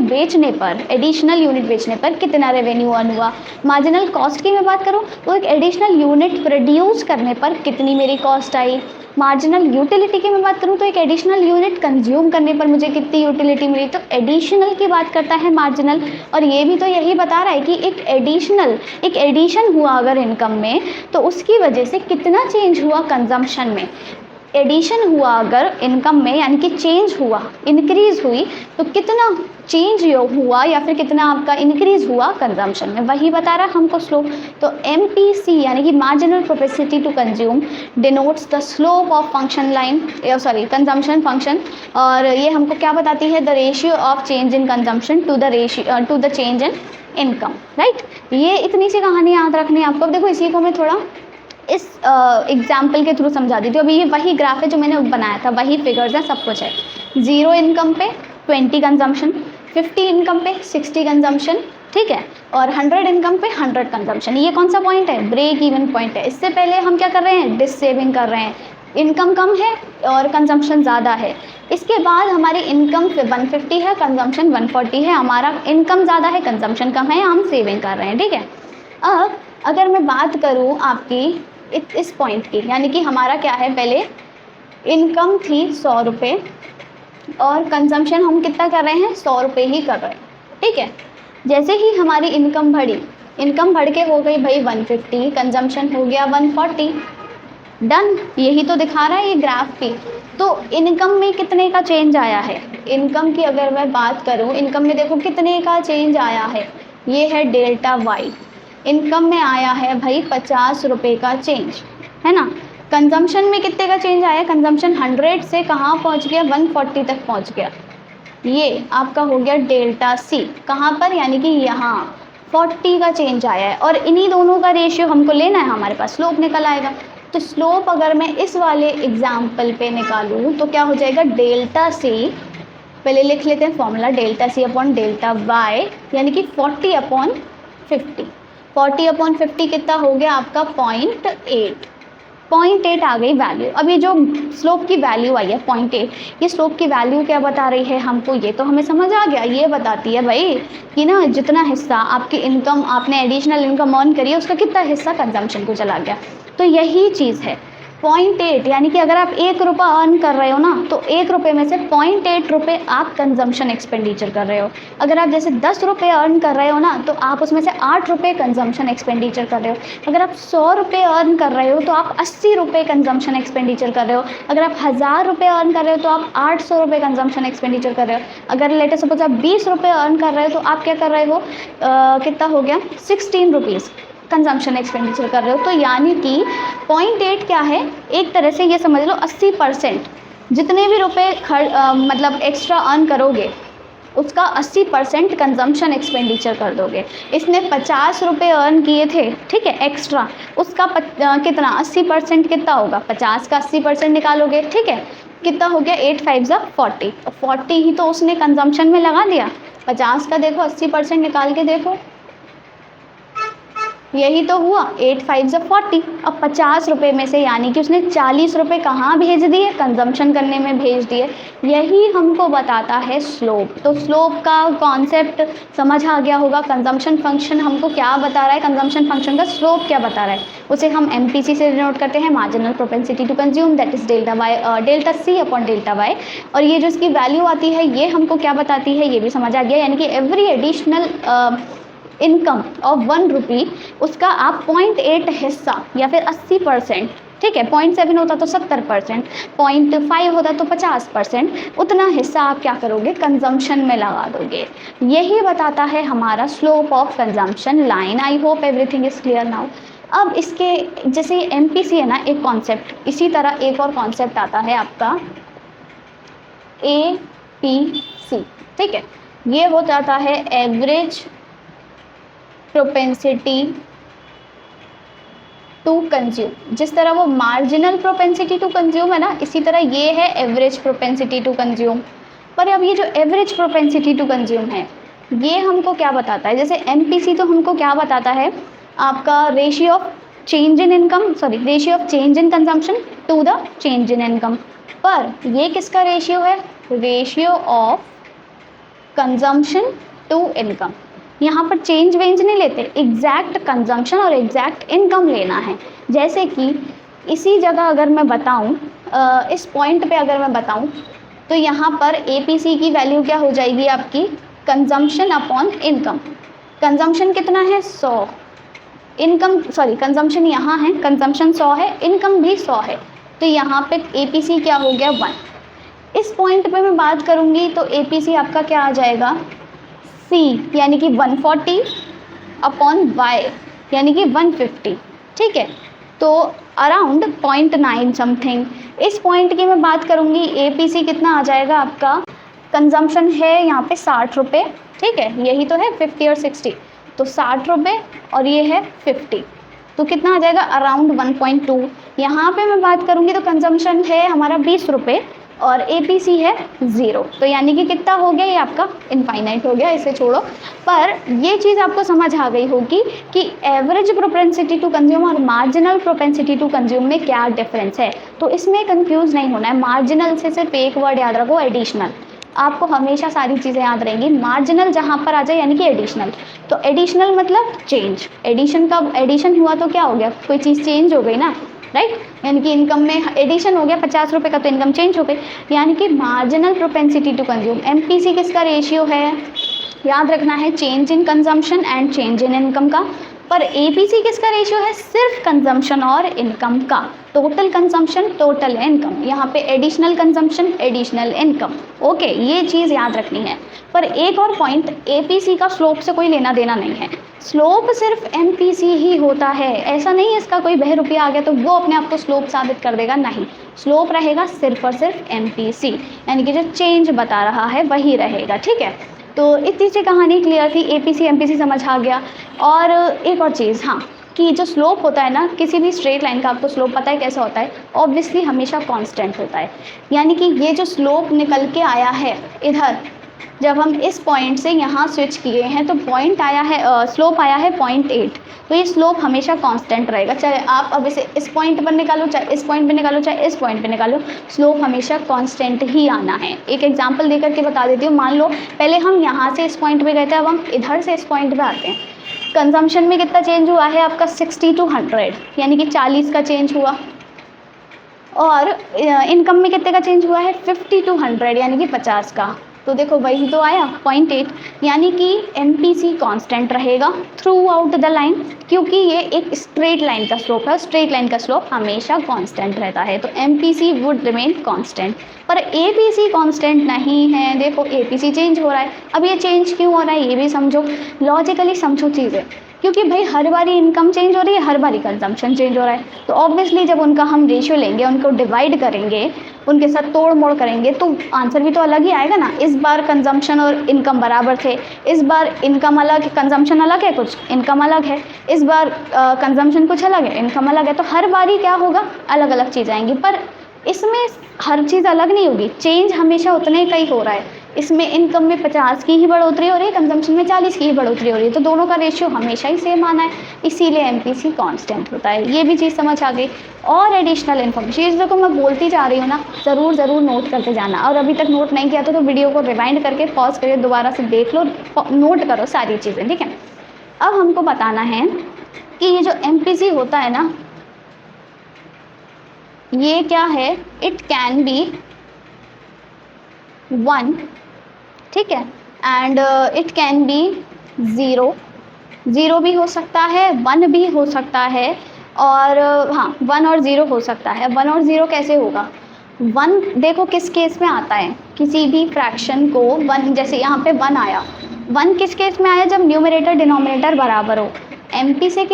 बेचने पर कितना रेवेन्यू अर्न हुआ। मार्जिनल कॉस्ट की मैं बात करूँ तो एक एडिशनल यूनिट प्रोड्यूस करने पर कितनी मेरी कॉस्ट आई। मार्जिनल यूटिलिटी की मैं बात करूँ तो एक एडिशनल यूनिट कंज्यूम करने पर मुझे कितनी यूटिलिटी मिली। तो एडिशनल की बात करता है मार्जिनल, और ये भी तो यही बता रहा है कि एक एडिशन हुआ अगर इनकम में तो उसकी वजह से कितना चेंज हुआ कंजम्पशन में। एडिशन हुआ अगर इनकम में यानी कि चेंज हुआ, इंक्रीज हुई, तो कितना चेंज हुआ या फिर कितना आपका इंक्रीज हुआ कंजम्पशन में, वही बता रहा है हमको स्लोप। तो MPC यानी कि marginal propensity to consume denotes the slope of function line, consumption function. और ये हमको क्या बताती है, the ratio of change in consumption to the change in income, right. ये इतनी सी कहानी याद रखनी है आपको। अब देखो इसी को मैं थोड़ा इस एग्जाम्पल के थ्रू समझा दी थी। अभी ये वही ग्राफ है जो मैंने बनाया था, वही फिगर्स हैं, सब कुछ है। 0 इनकम पे 20 कंजम्पशन, 50 इनकम पे 60 कंजम्पशन, ठीक है, और 100 इनकम पे 100 कंजम्पशन। ये कौन सा पॉइंट है, ब्रेक इवन पॉइंट है। इससे पहले हम क्या कर रहे हैं, डिस सेविंग कर रहे हैं। इनकम कम है और कंजम्पशन ज़्यादा है। इसके बाद हमारी इनकम 150 है, कंजम्पशन 140 है। हमारा इनकम ज़्यादा है, कंजम्पशन कम है, हम सेविंग कर रहे हैं, ठीक है। अब अगर मैं बात करूँ आपकी इस पॉइंट की, यानी कि हमारा क्या है, पहले इनकम थी 100 रुपये और कंजम्पशन हम कितना कर रहे हैं, 100 रुपये ही कर रहे हैं, ठीक है। जैसे ही हमारी इनकम बढ़ के हो गई भाई 150, कंजम्पशन हो गया 140, डन। यही तो दिखा रहा है ये ग्राफ भी। तो इनकम में कितने का चेंज आया है, इनकम की अगर मैं बात करूँ, इनकम में देखो कितने का चेंज आया है, ये है डेल्टा वाई। इनकम में आया है भाई 50 रुपये का चेंज, है ना। कंजम्पशन में कितने का चेंज आया, कंजम्पशन 100 से कहाँ पहुँच गया, 140 तक पहुँच गया। ये आपका हो गया डेल्टा सी, कहाँ पर, यानी कि यहाँ 40 का चेंज आया है। और इन्हीं दोनों का रेशियो हमको लेना है, हमारे पास स्लोप निकल आएगा। तो स्लोप अगर मैं इस वाले एग्जाम्पल पे निकालूँ तो क्या हो जाएगा, डेल्टा सी, पहले लिख लेते हैं formula, delta C upon delta Y, यानी कि 40/50। 40/50 कितना हो गया आपका 0.8 आ गई वैल्यू। अब ये जो स्लोप की वैल्यू आई है 0.8, ये स्लोप की वैल्यू क्या बता रही है हमको, ये तो हमें समझ आ गया। ये बताती है भाई कि ना जितना हिस्सा आपकी इनकम, आपने एडिशनल इनकम अर्न करी है, उसका कितना हिस्सा कंजम्पशन को चला गया। तो यही चीज़ है 0.8, यानी कि अगर आप 1 रुपये अर्न कर रहे हो ना, तो 1 रुपये में से 0.8 रुपये आप कंजम्पशन एक्सपेंडिचर कर रहे हो। अगर आप जैसे 10 रुपये अर्न कर रहे हो ना, तो आप उसमें से 8 रुपये कंजम्पशन एक्सपेंडिचर कर रहे हो। अगर आप 100 रुपये अर्न कर रहे हो तो आप 80 रुपये कंजम्पशन एक्सपेंडिचर कर रहे हो। अगर आप 1000 रुपये अर्न कर रहे हो तो आप 800 रुपये कंजम्पशन एक्सपेंडिचर कर रहे हो। अगर लेटर सपोज आप 20 रुपये अर्न कर रहे हो तो आप क्या कर रहे हो, कितना हो गया, 16 रुपीज़ कंजम्पशन एक्सपेंडिचर कर रहे हो। तो यानी कि 0.8 क्या है, एक तरह से ये समझ लो 80% जितने भी रुपए मतलब एक्स्ट्रा अर्न करोगे उसका 80% कंजम्पशन एक्सपेंडिचर कर दोगे। इसने 50 रुपये अर्न किए थे, ठीक है, एक्स्ट्रा, उसका कितना 80% कितना होगा, 50 का 80% निकालोगे, ठीक है, कितना हो गया 8 5 40, 40 ही तो उसने कंजम्पशन में लगा दिया। 50 का देखो 80% निकाल के देखो, यही तो हुआ 8 5 40। अब 50 रुपये में से यानी कि उसने 40 रुपये कहाँ भेज दिए, कंजम्पशन करने में भेज दिए। यही हमको बताता है स्लोप। तो स्लोप का कॉन्सेप्ट समझ आ गया होगा। कंजम्पशन फंक्शन हमको क्या बता रहा है, कंजम्पशन फंक्शन का स्लोप क्या बता रहा है, उसे हम MPC से डिनोट करते हैं, marginal propensity to consume, that is delta C upon delta Y. और ये जो इसकी वैल्यू आती है ये हमको क्या बताती है, ये भी समझ आ गया। यानी कि एवरी एडिशनल इनकम ऑफ 1 रुपी, उसका आप 0.8 हिस्सा या फिर 80%, ठीक है, 0.7 होता तो 70%, 0.5 होता तो 50%, उतना हिस्सा आप क्या करोगे, कंजम्पशन में लगा दोगे। यही बताता है हमारा slope of consumption line. I hope everything is clear now. अब इसके जैसे एमपीसी है ना एक कॉन्सेप्ट, इसी तरह एक और कॉन्सेप्ट आता है आपका एपीसी, ठीक है। ये हो जाता है एवरेज प्रोपेंसिटी टू कंज्यूम। जिस तरह वो मार्जिनल प्रोपेंसिटी टू कंज्यूम है ना, इसी तरह ये है एवरेज प्रोपेंसिटी टू कंज्यूम। पर अब ये जो एवरेज प्रोपेंसिटी टू कंज्यूम है, ये हमको क्या बताता है, जैसे एमपीसी तो हमको क्या बताता है, आपका ratio of change in income, sorry ratio of change in consumption to the change in income. पर ये किसका रेशियो है, ratio of consumption to income. यहाँ पर चेंज वेंज नहीं लेते, एग्जैक्ट कंजम्पशन और एग्जैक्ट इनकम लेना है। जैसे कि इसी जगह अगर मैं बताऊँ, इस पॉइंट पे अगर मैं बताऊँ, तो यहाँ पर एपीसी की वैल्यू क्या हो जाएगी आपकी, कंजम्पशन अपॉन इनकम। कंजम्पशन कितना है, 100, इनकम सॉरी कंजम्पशन यहाँ है, कंजम्पशन 100 है, इनकम भी 100 है, तो यहाँ पे एपीसी क्या हो गया, 1। इस पॉइंट पे मैं बात करूँगी तो एपीसी आपका क्या आ जाएगा, सी यानी कि 140 अपॉन वाई यानी कि 150, ठीक है। तो अराउंड 0.9 समथिंग। इस पॉइंट की मैं बात करूँगी, एपीसी कितना आ जाएगा आपका, कंजम्पशन है यहाँ पे 60 रुपये, ठीक है, यही तो है 50 और 60, तो 60 रुपये और ये है 50, तो कितना आ जाएगा, अराउंड 1.2। यहाँ पे मैं बात करूँगी तो कंजम्पशन है हमारा 20 रुपये और एपीसी है 0, तो यानी कि कितना हो गया, ये आपका इनफाइनाइट हो गया, इसे छोड़ो। पर ये चीज़ आपको समझ आ गई होगी कि एवरेज प्रोपेंसिटी टू कंज्यूम और मार्जिनल प्रोपेंसिटी टू कंज्यूम में क्या डिफरेंस है। तो इसमें कंफ्यूज नहीं होना है। मार्जिनल से सिर्फ एक वर्ड याद रखो, एडिशनल। आपको हमेशा सारी चीज़ें याद रहेंगी। मार्जिनल जहाँ पर आ जाए यानी कि एडिशनल, तो एडिशनल मतलब चेंज। एडिशन का एडिशन हुआ तो क्या हो गया, कोई चीज़ चेंज हो गई ना, राइट, यानी कि इनकम में एडिशन हो गया, 50 रुपये का तो इनकम चेंज हो गई, यानी कि marginal propensity to consume. MPC किसका रेशियो है, याद रखना है, change in consumption and change in income का। पर एपीसी किसका रेशियो है, सिर्फ कंजम्पशन और इनकम का, टोटल कंजम्पशन टोटल इनकम, यहाँ पे additional consumption additional income. Okay, ये चीज़ याद रखनी है। पर एक और पॉइंट, एपीसी का स्लोप से कोई लेना देना नहीं है, स्लोप सिर्फ एमपीसी ही होता है। ऐसा नहीं है इसका कोई बहरूपिया आ गया तो वो अपने आप को स्लोप साबित कर देगा, नहीं, स्लोप रहेगा सिर्फ और सिर्फ एमपीसी, यानी कि जो चेंज बता रहा है वही रहेगा, ठीक है। तो इतनी सी कहानी क्लियर थी, एपीसी एमपीसी समझ आ गया। और एक और चीज़, हाँ, कि जो स्लोप होता है ना किसी भी स्ट्रेट लाइन का, आपको स्लोप पता है कैसा होता है, ऑब्वियसली हमेशा कांस्टेंट होता है। यानी कि ये जो स्लोप निकल के आया है इधर, जब हम इस पॉइंट से यहाँ स्विच किए हैं तो पॉइंट आया है, स्लोप आया है 0.8, तो ये स्लोप हमेशा कांस्टेंट रहेगा। चाहे आप अब इसे इस पॉइंट पर निकालो, चाहे इस पॉइंट पे निकालो, चाहे इस पॉइंट पे निकालो, स्लोप हमेशा कांस्टेंट ही आना है। एक एग्जांपल देकर के बता देती हूँ। मान लो पहले हम यहाँ से इस पॉइंट पे गए थे, अब हम इधर से इस पॉइंट पे आते हैं। कंजम्पशन में कितना चेंज हुआ है आपका, 60 to 100, यानी कि 40 का चेंज हुआ। और इनकम में कितने का चेंज हुआ है, 50 to 100, यानी कि 50 का। तो देखो वही तो आया 0.8, यानी कि एमपीसी कांस्टेंट रहेगा थ्रू आउट द लाइन, क्योंकि ये एक स्ट्रेट लाइन का स्लोप है, स्ट्रेट लाइन का स्लोप हमेशा कांस्टेंट रहता है, तो एमपीसी वुड रिमेन कांस्टेंट। पर एपीसी कांस्टेंट नहीं है। देखो एपीसी चेंज हो रहा है, अब ये चेंज क्यों हो रहा है ये भी समझो, लॉजिकली समझो चीज़ें, क्योंकि भाई हर बारी इनकम चेंज हो रही है, हर बारी कंजम्पशन चेंज हो रहा है, तो ऑब्वियसली जब उनका हम रेशियो लेंगे, उनको डिवाइड करेंगे, उनके साथ तोड़ मोड़ करेंगे, तो आंसर भी तो अलग ही आएगा ना। इस बार कंजम्पशन और इनकम बराबर थे, इस बार इनकम अलग, कंजम्पशन अलग है कुछ, इनकम अलग है, इस बार कंजम्पशन कुछ अलग है, इनकम अलग है, तो हर बारी क्या होगा, अलग अलग चीज़ आएंगी। पर इसमें हर चीज़ अलग नहीं होगी, चेंज हमेशा उतने का ही हो रहा है। इसमें इनकम में 50 की ही बढ़ोतरी हो रही है, कंजम्पशन में 40 की ही बढ़ोतरी हो रही है, तो दोनों का रेशियो हमेशा ही सेम आना है, इसीलिए एमपीसी कांस्टेंट होता है। ये भी चीज़ समझ आ गई। और एडिशनल इन्फॉर्मेशन, इस देखो मैं बोलती जा रही हूँ ना, ज़रूर ज़रूर नोट करते जाना, और अभी तक नोट नहीं किया तो वीडियो को रिवाइंड करके पॉज करके दोबारा से देख लो, नोट करो सारी चीज़ें, ठीक है। अब हमको बताना है कि ये जो एमपीसी होता है ना, ये क्या है, इट कैन बी 1, ठीक है, एंड इट कैन बी 0 भी हो सकता है, 1 भी हो सकता है, और हाँ 1 और 0 हो सकता है। 1 और 0 कैसे होगा? 1 देखो किस केस में आता है, किसी भी फ्रैक्शन को 1, जैसे यहाँ पे 1 आया, 1 किस केस में आया? जब न्यूमरेटर डिनोमिनेटर बराबर हो। एमपीसी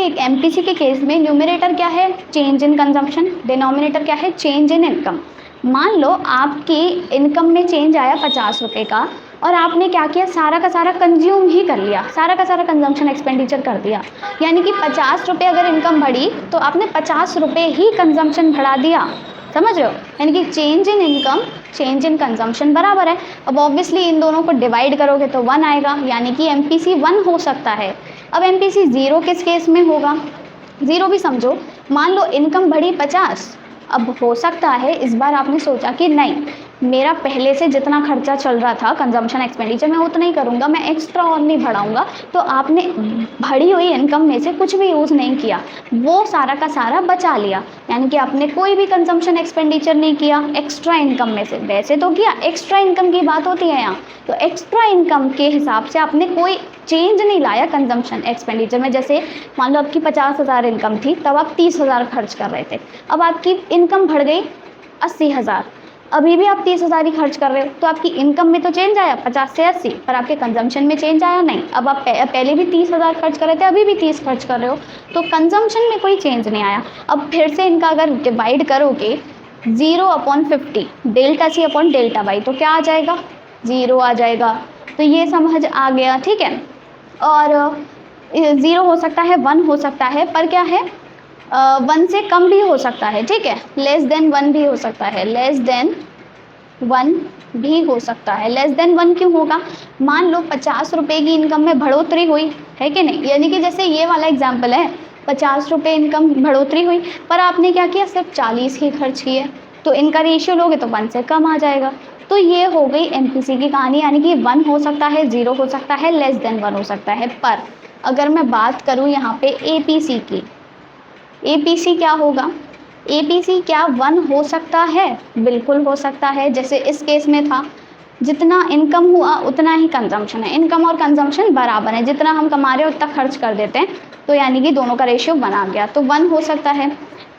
के केस में न्यूमरेटर क्या है? चेंज इन कंजम्पशन, डिनोमिनेटर क्या है? Change in income. मान लो आपकी इनकम में चेंज आया 50 रुपये का, और आपने क्या किया? सारा का सारा कंज्यूम ही कर लिया, सारा का सारा कंजम्पशन एक्सपेंडिचर कर दिया। यानी कि 50 रुपये अगर इनकम बढ़ी तो आपने 50 रुपये ही कंजम्पशन बढ़ा दिया। समझ रहे हो? यानी कि change in income change in consumption बराबर है। अब ऑब्वियसली इन दोनों को डिवाइड करोगे तो 1 आएगा, यानी कि एमपीसी 1 हो सकता है। अब एमपीसी 0 किस केस में होगा? 0 भी समझो, मान लो इनकम बढ़ी 50। अब हो सकता है इस बार आपने सोचा कि नहीं, मेरा पहले से जितना खर्चा चल रहा था कंजम्पशन एक्सपेंडिचर मैं उतना ही करूँगा, मैं एक्स्ट्रा और नहीं बढ़ाऊँगा। तो आपने बढ़ी हुई इनकम में से कुछ भी यूज़ नहीं किया, वो सारा का सारा बचा लिया, यानी कि आपने कोई भी कंजम्पशन एक्सपेंडिचर नहीं किया एक्स्ट्रा इनकम में से। वैसे तो किया, एक्स्ट्रा इनकम की बात होती है यहाँ, तो एक्स्ट्रा इनकम के हिसाब से आपने कोई चेंज नहीं लाया कंजम्पशन एक्सपेंडिचर में। जैसे मान लो आपकी 50,000 इनकम थी, तब आप 30,000 खर्च कर रहे थे। अब आपकी इनकम बढ़ गई 80,000, अभी भी आप 30,000 ही खर्च कर रहे हो, तो आपकी इनकम में तो चेंज आया 50 से 80, पर आपके कंजम्पशन में चेंज आया नहीं। अब आप पहले भी 30,000 खर्च कर रहे थे, अभी भी 30 खर्च कर रहे हो, तो कंजम्पशन में कोई चेंज नहीं आया। अब फिर से इनका अगर डिवाइड करोगे 0/50 delta C upon delta Y, तो क्या आ जाएगा? 0 आ जाएगा। तो ये समझ आ गया, ठीक है। और 0 हो सकता है, 1 हो सकता है, पर क्या है 1 से कम भी हो सकता है, ठीक है। लेस देन 1 भी हो सकता है, लेस देन 1 भी हो सकता है। लेस देन 1 क्यों होगा? मान लो 50 रुपये की इनकम में बढ़ोतरी हुई है कि नहीं, यानी कि जैसे ये वाला एग्जाम्पल है, 50 रुपये इनकम बढ़ोतरी हुई, पर आपने क्या किया? सिर्फ 40 ही खर्च किए, तो इनका रेशियो लोगे तो 1 से कम आ जाएगा। तो ये हो गई एमपीसी की कहानी, यानी कि 1 हो सकता है, 0 हो सकता है, लेस देन 1 हो सकता है। पर अगर मैं बात करूँ यहाँ पे एपीसी की, एपीसी क्या होगा? एपीसी क्या 1 हो सकता है? बिल्कुल हो सकता है। जैसे इस केस में था, जितना इनकम हुआ उतना ही कंजम्पशन है, इनकम और कंजम्पशन बराबर है, जितना हम कमा रहे हैं उतना खर्च कर देते हैं, तो यानी कि दोनों का रेशियो 1 आ गया, तो 1 हो सकता है।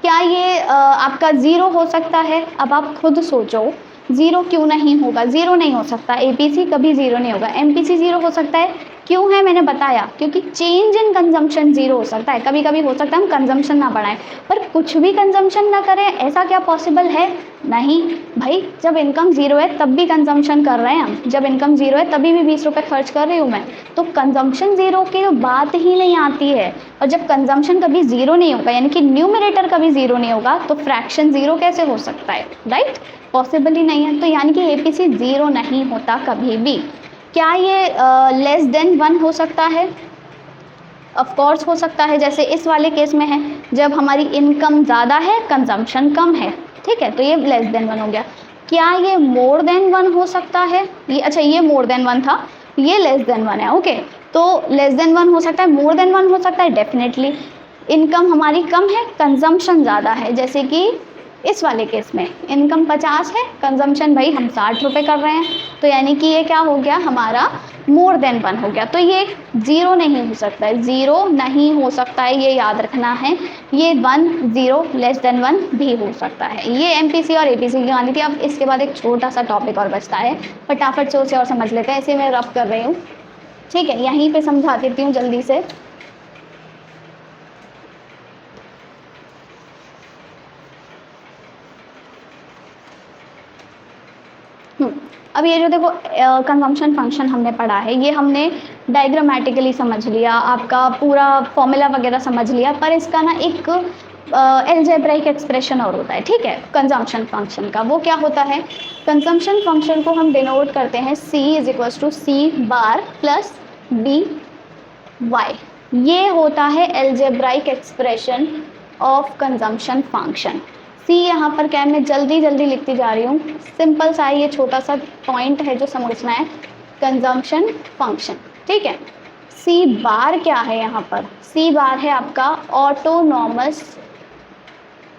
क्या ये आपका 0 हो सकता है? अब आप खुद सोचो, 0 क्यों नहीं होगा? 0 नहीं हो सकता, एपीसी कभी 0 नहीं होगा। एमपीसी 0 हो सकता है, क्यों है? मैंने बताया, क्योंकि चेंज इन कंजम्पशन 0 हो सकता है। कभी कभी हो सकता है हम कंजम्पशन ना बढ़ाएं, पर कुछ भी कंजम्पशन ना करें, ऐसा क्या पॉसिबल है? नहीं भाई, जब इनकम 0 है तब भी कंजम्पशन कर रहे हैं हम, जब इनकम 0 है तभी भी 20 रुपये खर्च कर रही हूँ मैं, तो कंजम्पशन 0 की तो बात ही नहीं आती है। और जब कंजम्पशन कभी 0 नहीं होगा, यानी कि न्यूमरेटर कभी 0 नहीं होगा, तो फ्रैक्शन 0 कैसे हो सकता है? राइट, पॉसिबल ही नहीं है। तो यानी कि एपीसी 0 नहीं होता कभी भी। क्या ये लेस देन 1 हो सकता है? ऑफ कोर्स हो सकता है, जैसे इस वाले केस में है, जब हमारी इनकम ज़्यादा है कंजम्पशन कम है, ठीक है, तो ये लेस देन 1 हो गया। क्या ये मोर देन 1 हो सकता है? ये अच्छा, ये मोर देन 1 था, ये लेस देन 1 है, ओके। तो लेस देन 1 हो सकता है, मोर देन 1 हो सकता है, डेफिनेटली। इनकम हमारी कम है, कंजम्पशन ज़्यादा है, जैसे कि इस वाले केस में इनकम 50 है, कंजम्पशन भाई हम 60 रुपये कर रहे हैं, तो यानी कि ये क्या हो गया हमारा? मोर देन 1 हो गया। तो ये 0 नहीं हो सकता है, 0 नहीं हो सकता है, ये याद रखना है। ये 1, 0, लेस देन 1 भी हो सकता है। ये एमपीसी और एपीसी की कहानी थी। अब इसके बाद एक छोटा सा टॉपिक और बचता है, फटाफट से उसे और समझ लेते हैं। ऐसे मैं रफ कर रही हूँ, ठीक है, यहीं पर समझा देती हूँ जल्दी से। अब ये जो देखो कंजम्पशन फंक्शन हमने पढ़ा है, ये हमने डायग्रामेटिकली समझ लिया, आपका पूरा फॉर्मूला वगैरह समझ लिया, पर इसका ना एक एल्जेब्राइक एक्सप्रेशन और होता है, ठीक है, कंजम्पशन फंक्शन का। वो क्या होता है? कंजम्पशन फंक्शन को हम डिनोट करते हैं C = C bar plus B Y. ये होता है algebraic expression of consumption function. C यहाँ पर क्या है, मैं जल्दी जल्दी लिखती जा रही हूँ, सिंपल सा ये छोटा सा पॉइंट है जो समझना है, कंजम्पशन फंक्शन, ठीक है। सी बार क्या है यहाँ पर? सी बार है आपका ऑटोनॉमस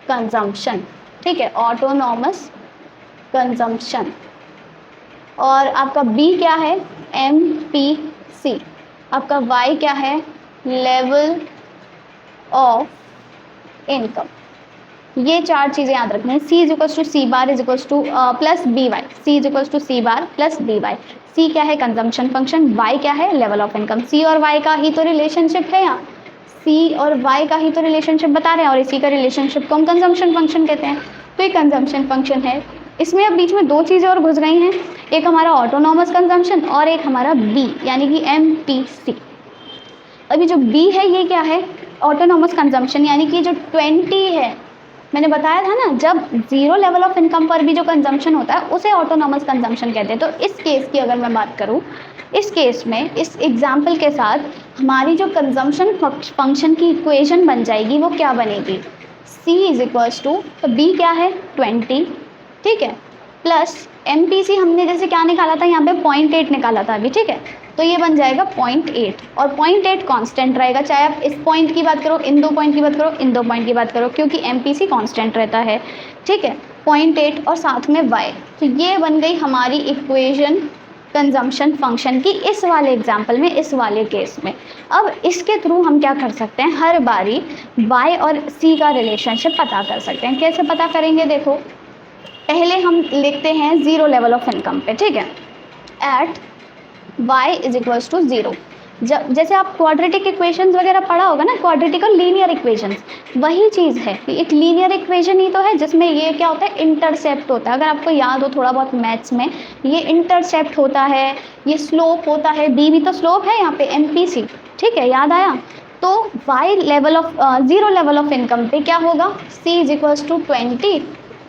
कंजम्पशन, ठीक है, ऑटोनॉमस कंजम्पशन। और आपका बी क्या है? MPC। आपका वाई क्या है? Level of income. ये 4 चीज़ें याद रखनी है। C is equals to C bar is equals to plus B Y. C is equals to C bar plus B Y. C क्या है? Consumption function. वाई क्या है? Level of income. सी और वाई का ही तो रिलेशनशिप है यहाँ, सी और वाई का ही तो रिलेशनशिप बता रहे हैं और इसी का रिलेशनशिप को हम कंजम्पशन फंक्शन कहते हैं। तो ये कंजम्पशन फंक्शन है। इसमें अब बीच में 2 चीज़ें और घुस गई हैं, एक हमारा ऑटोनॉमस कंजम्पशन और एक हमारा बी यानी कि MPC। अभी जो बी है ये क्या है? ऑटोनॉमस कंजम्पशन, यानी कि जो 20 है, मैंने बताया था ना, जब 0 लेवल ऑफ इनकम पर भी जो कंजम्पशन होता है उसे ऑटोनॉमस कंजम्पशन कहते हैं। तो इस केस की अगर मैं बात करूँ, इस केस में इस एग्जाम्पल के साथ हमारी जो कंजम्पशन फंक्शन की इक्वेशन बन जाएगी वो क्या बनेगी? C इज इक्वल्स टू, तो B क्या है? 20, ठीक है, प्लस MPC हमने जैसे क्या निकाला था यहाँ पे 0.8 निकाला था अभी, ठीक है, तो ये बन जाएगा 0.8 और 0.8 कांस्टेंट रहेगा, चाहे आप इस पॉइंट की बात करो, इन 2 पॉइंट की बात करो, इन 2 पॉइंट की बात करो, क्योंकि MPC कांस्टेंट रहता है, ठीक है, 0.8 और साथ में y। तो ये बन गई हमारी इक्वेशन कंजम्पशन फंक्शन की इस वाले एग्जाम्पल में, इस वाले केस में। अब इसके थ्रू हम क्या कर सकते हैं? हर बारी y और c का रिलेशनशिप पता कर सकते हैं। कैसे पता करेंगे? देखो, पहले हम लिखते हैं 0 लेवल ऑफ इनकम पे, ठीक है, at y is equals to 0। जब जैसे आप क्वाड्रेटिक इक्वेशंस वगैरह पढ़ा होगा ना, क्वाड्रेटिक और लीनियर इक्वेशंस, वही चीज़ है। एक लीनियर इक्वेशन ही तो है जिसमें ये क्या होता है? इंटरसेप्ट होता है। अगर आपको याद हो थोड़ा बहुत मैथ्स में, ये इंटरसेप्ट होता है, ये स्लोप होता है, बी भी तो स्लोप है यहाँ पे, MPC, ठीक है, याद आया? तो y level of 0 level of income पे क्या होगा? C is equals to 20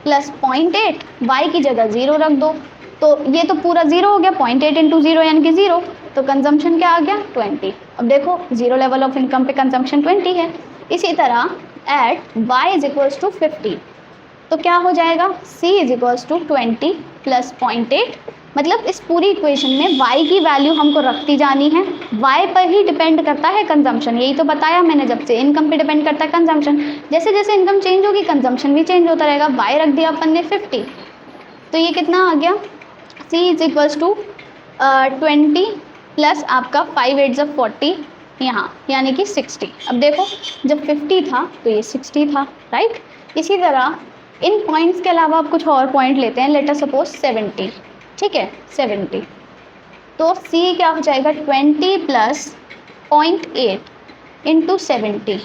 plus 0.8, y की जगह 0 रख दो, तो ये तो पूरा 0 हो गया, 0.8 इंटू 0 यानी कि 0, तो कंजम्पशन क्या आ गया? 20। अब देखो 0 लेवल ऑफ इनकम पे कंजम्पशन 20 है। इसी तरह at y is equals to 50, तो क्या हो जाएगा? C is equals to 20 plus 0.8, मतलब इस पूरी इक्वेशन में y की वैल्यू हमको रखती जानी है। y पर ही डिपेंड करता है कंजम्पशन, यही तो बताया मैंने, जब से इनकम पे डिपेंड करता है कंजम्पशन। जैसे जैसे इनकम चेंज होगी कंजम्पशन भी चेंज होता रहेगा। y रख दिया अपन ने 50, तो ये कितना आ गया? C is equals to 20 plus आपका 5 8 जब 40 यहाँ, यानी कि 60। अब देखो जब 50 था तो ये 60 था, राइट। इसी तरह इन पॉइंट्स के अलावा आप कुछ और पॉइंट लेते हैं, लेट अस सपोज 70, ठीक है, 70, तो C क्या हो जाएगा? 20 प्लस 0.8 इंटू 70,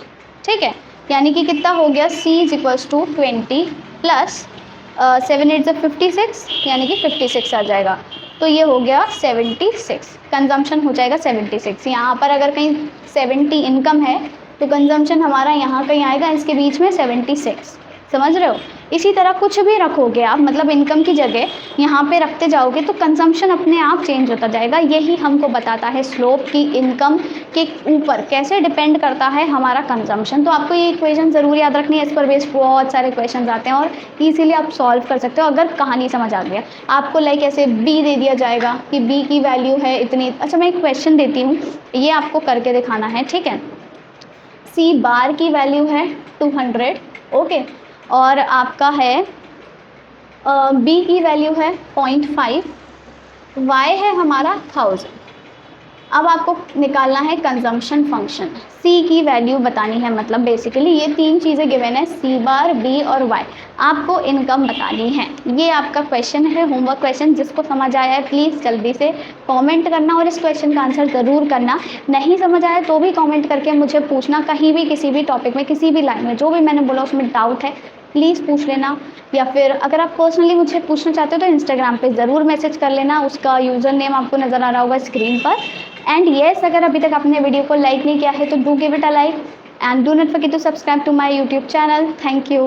ठीक है, यानी कि कितना हो गया? C is equals to 20 plus 7 8 जब 56, यानी कि 56 आ जाएगा, तो ये हो गया 76, कंजम्पशन हो जाएगा 76। यहाँ पर अगर कहीं 70 इनकम है तो कंजम्पशन हमारा यहाँ कहीं आएगा इसके बीच में 76, समझ रहे हो। इसी तरह कुछ भी रखोगे आप, मतलब इनकम की जगह यहाँ पे रखते जाओगे तो कंजम्पशन अपने आप चेंज होता जाएगा। यही हमको बताता है स्लोप की इनकम के ऊपर कैसे डिपेंड करता है हमारा कंजम्पशन। तो आपको ये इक्वेशन ज़रूर याद रखनी है, इस पर बेस्ड बहुत सारे क्वेश्चन आते हैं और इजीली आप सॉल्व कर सकते हो अगर कहानी समझ आ गया आपको। लाइक ऐसे बी दे दिया जाएगा कि बी की वैल्यू है इतनी। अच्छा, मैं एक क्वेश्चन देती हूँ, ये आपको करके दिखाना है, ठीक है। सी बार की वैल्यू है 200, ओके, और आपका है बी की वैल्यू है 0.5, वाई है हमारा 1000। अब आपको निकालना है कंजम्पशन फंक्शन, सी की वैल्यू बतानी है, मतलब बेसिकली ये 3 चीज़ें गिवन है, सी बार, बी और वाई, आपको इनकम बतानी है। ये आपका क्वेश्चन है, होमवर्क क्वेश्चन। जिसको समझ आया है प्लीज़ जल्दी से कमेंट करना और इस क्वेश्चन का आंसर ज़रूर करना। नहीं समझ आया तो भी कमेंट करके मुझे पूछना, कहीं भी किसी भी टॉपिक में, किसी भी लाइन में, जो भी मैंने बोला उसमें डाउट है प्लीज़ पूछ लेना। या फिर अगर आप पर्सनली मुझे पूछना चाहते हो तो इंस्टाग्राम पे ज़रूर मैसेज कर लेना, उसका यूज़र नेम आपको नज़र आ रहा होगा स्क्रीन पर। एंड येस, अगर अभी तक आपने वीडियो को लाइक नहीं किया है तो do give it a like and do not forget to subscribe to my YouTube channel. Thank you.